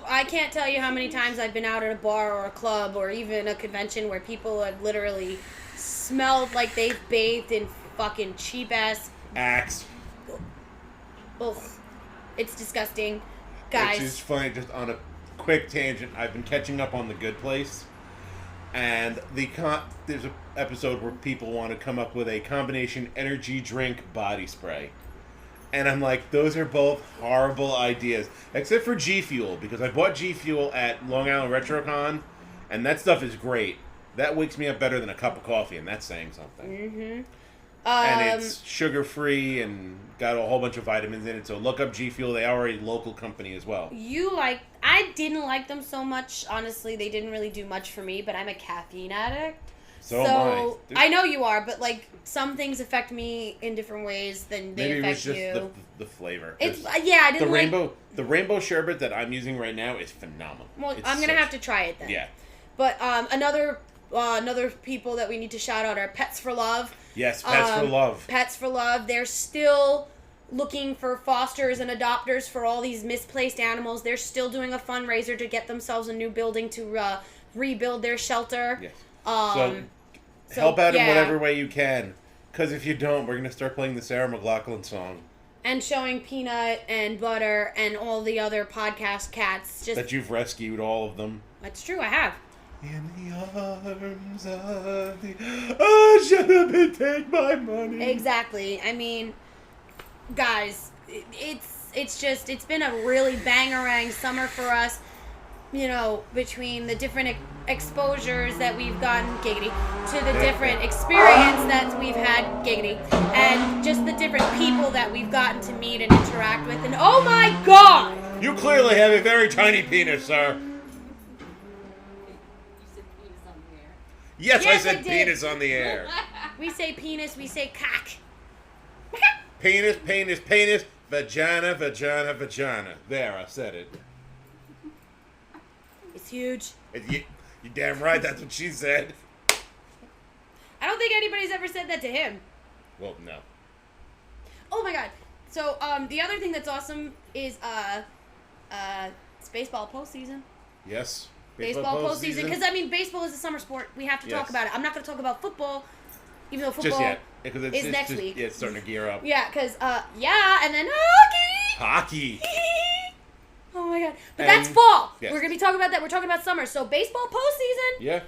I can't tell you how many times I've been out at a bar or a club or even a convention where people have literally smelled like they've bathed in fucking cheap-ass... Axe. Ugh. It's disgusting. Guys. Which is funny, just on a quick tangent, I've been catching up on The Good Place, and there's an episode where people want to come up with a combination energy drink body spray. And I'm like, those are both horrible ideas. Except for G Fuel, because I bought G Fuel at Long Island RetroCon, and that stuff is great. That wakes me up better than a cup of coffee, and that's saying something. Mm-hmm. And it's sugar-free and got a whole bunch of vitamins in it, so look up G Fuel. They are a local company as well. I didn't like them so much. Honestly, they didn't really do much for me, but I'm a caffeine addict. So am I. I know you are, but like some things affect me in different ways than they affect you. Maybe it was just the flavor. I didn't the rainbow sherbet that I'm using right now is phenomenal. Well, I'm gonna have to try it then. Yeah. But another people that we need to shout out are Pets for Love. Yes, Pets for Love. Pets for Love. They're still looking for fosters and adopters for all these misplaced animals. They're still doing a fundraiser to get themselves a new building to rebuild their shelter. Yes. So help out in whatever way you can. Because if you don't, we're going to start playing the Sarah McLachlan song. And showing Peanut and Butter and all the other podcast cats. That you've rescued, all of them. That's true, I have. In the arms of the ocean, take my money. Exactly. I mean, guys, it's been a really bangerang summer for us. You know, between the different exposures that we've gotten, giggity, to the different experience that we've had, giggity, and just the different people that we've gotten to meet and interact with, and oh my god! You clearly have a very tiny penis, sir. Yes, I said penis on the air. We say penis, we say cock. Penis, penis, penis, vagina, vagina, vagina. There, I said it. It's huge. You damn right, that's what she said. I don't think anybody's ever said that to him. Well, no. Oh my god. So, the other thing that's awesome is, it's baseball postseason. Yes. Baseball postseason. Because, I mean, baseball is a summer sport. We have to talk about it. I'm not going to talk about football, even though football is next week. Yeah, it's starting to gear up. Yeah, because, and then hockey! Hockey! Oh my god. But that's fall. Yes. We're going to be talking about that. We're talking about summer. So, baseball postseason. Yeah.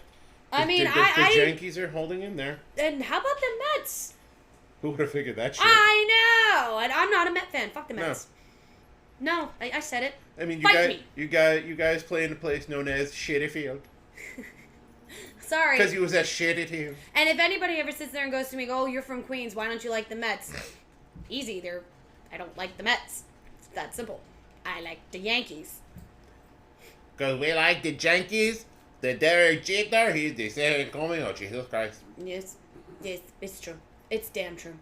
I mean, the Yankees are holding in there. And how about the Mets? Who would have figured that shit? I know! And I'm not a Met fan. Fuck the Mets. No, I said it. I mean, you guys play in a place known as Shitty Field. Sorry. Because you was at Shitty Field. And if anybody ever sits there and goes to me, "Oh, you're from Queens. Why don't you like the Mets?" Easy. I don't like the Mets. It's that simple. I like the Yankees. Because we like the Yankees. The Derek Jeter, he's the second coming of Jesus Christ. Yes, it's true. It's damn true.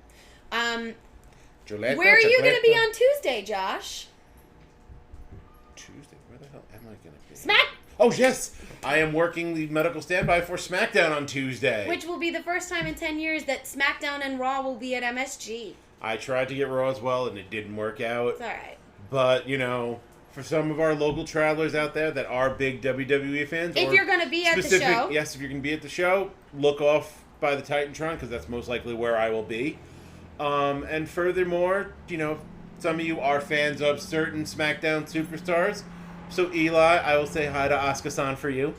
Gillette, where are you going to be on Tuesday, Josh? Tuesday? Where the hell am I going to be? Smack! Oh, yes! I am working the medical standby for SmackDown on Tuesday. Which will be the first time in 10 years that SmackDown and Raw will be at MSG. I tried to get Raw as well, and it didn't work out. It's alright. But, you know, for some of our local travelers out there that are big WWE fans... If you're going to be at the show... Yes, if you're going to be at the show, look off by the Titantron, because that's most likely where I will be. And furthermore, you know, some of you are fans of certain SmackDown superstars. So, Eli, I will say hi to Asuka-san for you.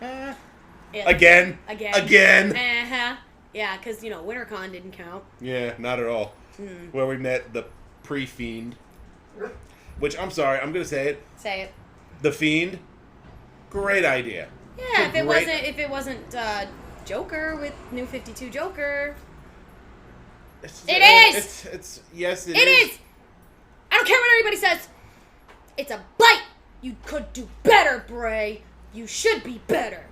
Yeah. Again. Uh-huh. Yeah, because, WinterCon didn't count. Yeah, not at all. Where we met the pre-Fiend. Which, I'm sorry, I'm going to say it. Say it. The Fiend, great idea. Yeah, if it wasn't Joker with New 52 Joker. It is! Yes, it is! I don't care what anybody says. It's a bite. You could do better, Bray. You should be better.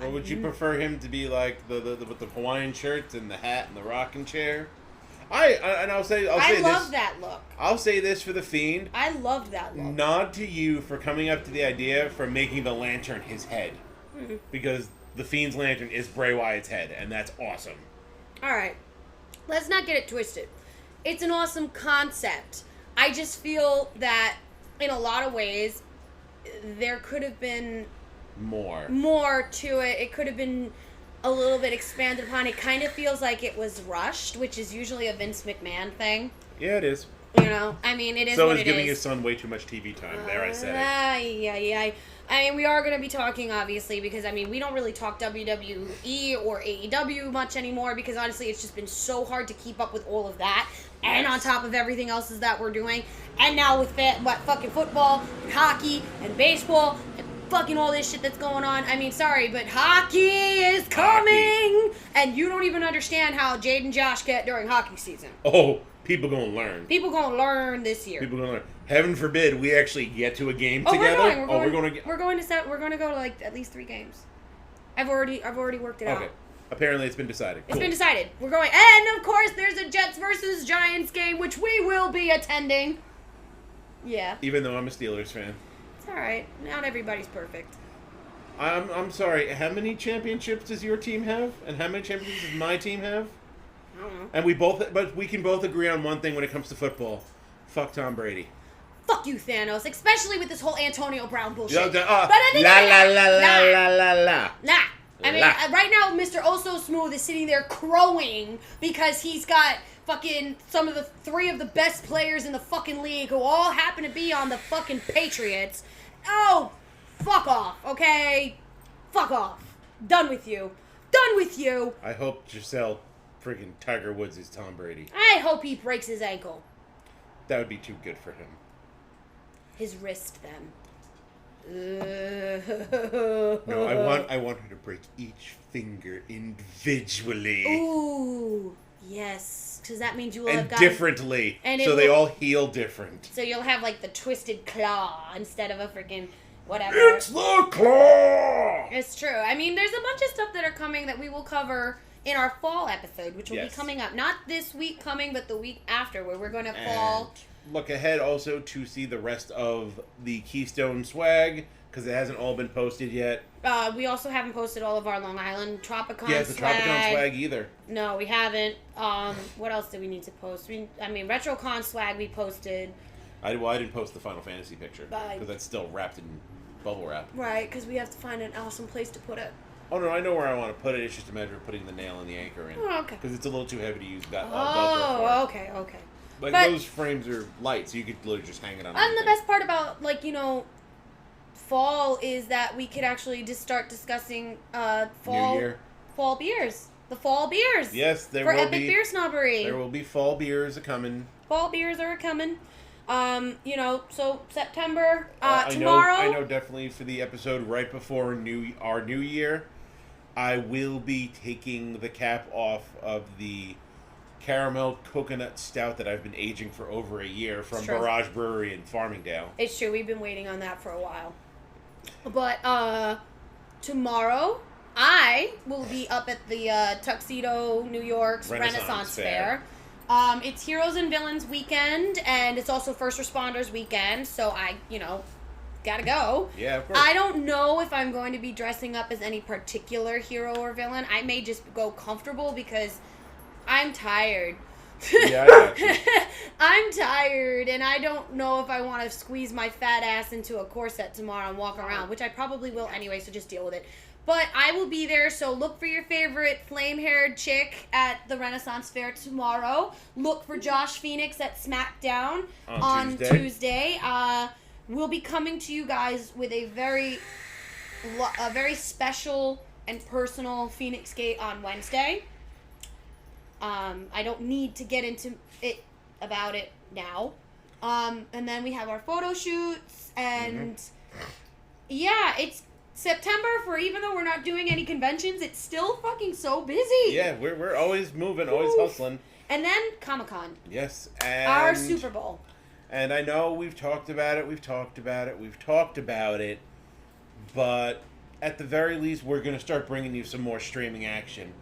Or would you prefer him to be like with the Hawaiian shirts and the hat and the rocking chair? I'll say I this. love that look. I'll say this for the Fiend. I love that look. Nod to you for coming up to the idea for making the lantern his head. Mm-hmm. Because the Fiend's lantern is Bray Wyatt's head, and that's awesome. Alright. Let's not get it twisted. It's an awesome concept. I just feel that in a lot of ways there could have been more to it. It could have been a little bit expanded upon. It kind of feels like it was rushed, which is usually a Vince McMahon thing. Yeah, it is. I mean, it is so what it is. So is giving his son way too much TV time. There, I said it. Yeah. I mean, we are going to be talking, obviously, because, we don't really talk WWE or AEW much anymore, because, honestly, it's just been so hard to keep up with all of that, and on top of everything else that we're doing, and now with fucking football, and hockey, and baseball, and fucking all this shit that's going on. I mean, sorry, but hockey is coming! And you don't even understand how Jade and Josh get during hockey season. Oh, people gonna learn. People gonna learn this year. People gonna learn. Heaven forbid we actually get to a game together. We're going to go to like at least 3 games. I've already worked it out. Okay. Apparently it's been decided. It's been decided. We're going, and of course there's a Jets versus Giants game, which we will be attending. Yeah. Even though I'm a Steelers fan. It's all right. Not everybody's perfect. I'm sorry. How many championships does your team have, and how many championships does my team have? I don't know. And we can both agree on one thing when it comes to football. Fuck Tom Brady. Fuck you, Thanos. Especially with this whole Antonio Brown bullshit. La la la la la la la. Nah. I mean, right now, Mr. Oh-So Smooth is sitting there crowing because he's got fucking some of the 3 of the best players in the fucking league who all happen to be on the fucking Patriots. Oh, fuck off, okay? Fuck off. Done with you. Done with you. I hope Giselle freaking Tiger Woods is Tom Brady. I hope he breaks his ankle. That would be too good for him. His wrist, then. No, I want her to break each finger individually. Ooh, yes, because that means you will have got differently, so they all heal different. So you'll have like the twisted claw instead of a freaking whatever. It's the claw. It's true. I mean, there's a bunch of stuff that are coming that we will cover in our fall episode, which will be coming up. Not this week coming, but the week after, where we're going to fall. Look ahead also to see the rest of the Keystone swag, because it hasn't all been posted yet. We also haven't posted all of our Long Island Tropicon swag. Yeah, it's the Tropicon swag either. No, we haven't. What else do we need to post? RetroCon swag we posted. I didn't post the Final Fantasy picture, because that's still wrapped in bubble wrap. Right, because we have to find an awesome place to put it. Oh, no, I know where I want to put it. It's just a matter of putting the nail and the anchor in. Oh, okay. Because it's a little too heavy to use Velcro for. Oh, okay. Like, those frames are light, so you could literally just hang it on. And the best part about, fall is that we could actually just start discussing fall beers. The fall beers. Yes, there will be. For Epic Beer Snobbery. There will be fall beers a-coming. Fall beers are a-coming. So September, tomorrow. I know definitely for the episode right before our new year, I will be taking the cap off of the caramel coconut stout that I've been aging for over a year from Barrage Brewery in Farmingdale. It's true. We've been waiting on that for a while. But tomorrow, I will be up at the Tuxedo, New York's Renaissance Fair. It's Heroes and Villains weekend, and it's also First Responders weekend, so I, gotta go. Yeah, of course. I don't know if I'm going to be dressing up as any particular hero or villain. I may just go comfortable because I'm tired. Yeah, I got you. I'm tired, and I don't know if I want to squeeze my fat ass into a corset tomorrow and walk around, which I probably will anyway, so just deal with it. But I will be there, so look for your favorite flame-haired chick at the Renaissance Fair tomorrow. Look for Josh Feinics at SmackDown on Tuesday. We'll be coming to you guys with a very special and personal Phoenix Gate on Wednesday. I don't need to get into it about it now. And then we have our photo shoots, and yeah, it's September. For even though we're not doing any conventions, it's still fucking so busy. Yeah, we're always moving, always hustling. And then Comic-Con. Yes, and our Super Bowl. And I know we've talked about it, but at the very least, we're going to start bringing you some more streaming action.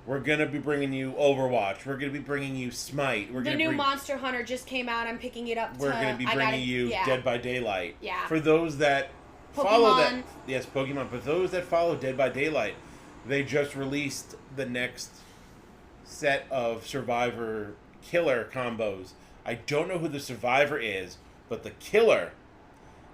We're going to be bringing you Overwatch. We're going to be bringing you Smite. The new Monster Hunter just came out. I'm picking it up. We're going to be bringing you Dead by Daylight. Yeah. For those that follow that. Yes, Pokemon. But those that follow Dead by Daylight, they just released the next set of Survivor Killer combos. I don't know who the Survivor is, but the Killer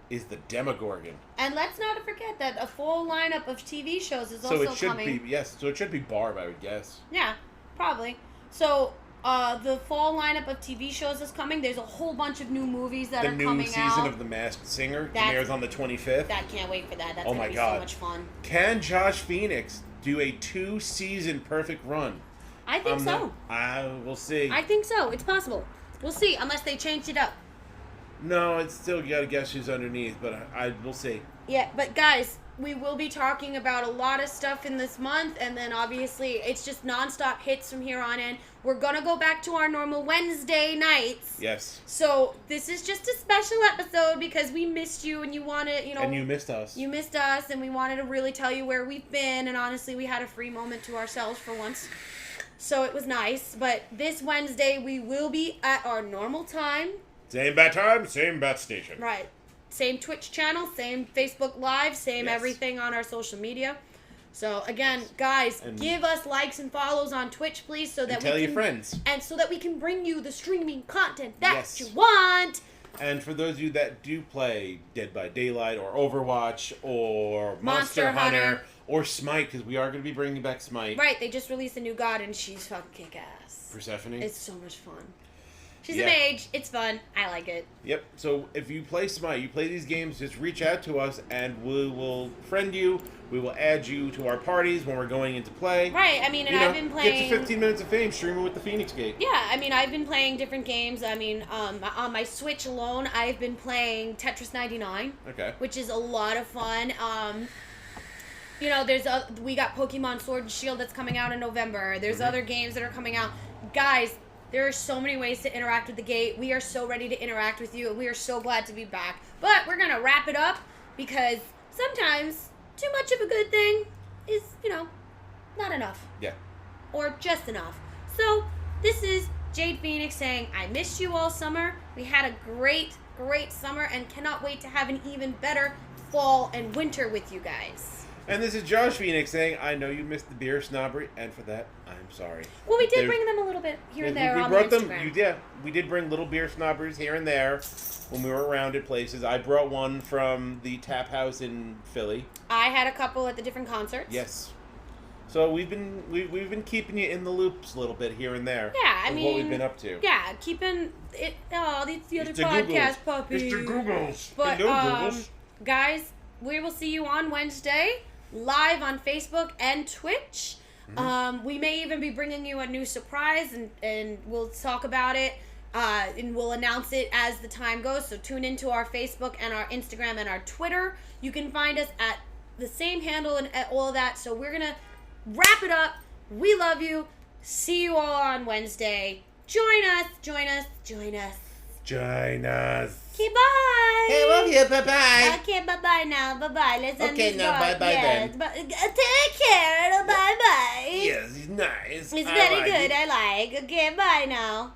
is the Demogorgon. And let's not forget that a full lineup of TV shows is also coming. So it should be Barb, I would guess. Yeah, probably. So the fall lineup of TV shows is coming. There's a whole bunch of new movies that are coming out. The new season of The Masked Singer airs on the 25th. I can't wait for that. That's going to be so much fun. Can Josh Feinics do a 2-season perfect run? I think so. We'll see. I think so. It's possible. We'll see, unless they changed it up. No, it's still, you gotta guess who's underneath, but we'll see. Yeah, but guys, we will be talking about a lot of stuff in this month, and then obviously it's just nonstop hits from here on in. We're gonna go back to our normal Wednesday nights. Yes. So this is just a special episode because we missed you, and you wanted, and you missed us. You missed us, and we wanted to really tell you where we've been, and honestly, we had a free moment to ourselves for once. So it was nice, but this Wednesday we will be at our normal time. Same bat time, same bat station. Right. Same Twitch channel, same Facebook Live, same everything on our social media. So again, guys, give us likes and follows on Twitch, please, so that tell your friends, and so that we can bring you the streaming content that you want. And for those of you that do play Dead by Daylight or Overwatch or Monster Hunter or Smite, because we are going to be bringing back Smite. Right, they just released a new god, and she's fucking kick-ass. Persephone? It's so much fun. She's a mage. It's fun. I like it. Yep. So if you play Smite, you play these games, just reach out to us, and we will friend you. We will add you to our parties when we're going into play. Right. I mean, and I've been playing... Get to 15 minutes of fame streaming with the Feinics Gate. Yeah. I mean, I've been playing different games. I mean, on my Switch alone, I've been playing Tetris 99. Okay. Which is a lot of fun. We got Pokemon Sword and Shield that's coming out in November. There's other games that are coming out. Guys, there are so many ways to interact with the Gate. We are so ready to interact with you, and we are so glad to be back. But we're going to wrap it up because sometimes too much of a good thing is, not enough. Yeah. Or just enough. So this is Jade Feinics saying, I missed you all summer. We had a great, great summer and cannot wait to have an even better fall and winter with you guys. And this is Josh Feinics saying, I know you missed the beer snobbery, and for that, I'm sorry. Well, we did bring them a little bit here and there on Instagram. We did bring little beer snobberies here and there when we were around at places. I brought one from the Tap House in Philly. I had a couple at the different concerts. Yes. So we've been keeping you in the loops a little bit here and there. Yeah, I mean, what we've been up to. Yeah, keeping it. Oh, the other podcast puppies. Mr. Googles. But Googles. Guys, we will see you on Wednesday. Live on Facebook and Twitch. Mm-hmm. We may even be bringing you a new surprise, and we'll talk about it, and we'll announce it as the time goes. So tune into our Facebook and our Instagram and our Twitter. You can find us at the same handle and all of that. So we're going to wrap it up. We love you. See you all on Wednesday. Join us. Okay, bye. Hey, love you. Bye-bye. Okay, bye-bye now. Bye-bye. Let's end this now, vlog. bye-bye then. Take care. Bye-bye. Yes, he's nice. It's very good. I like. Okay, bye now.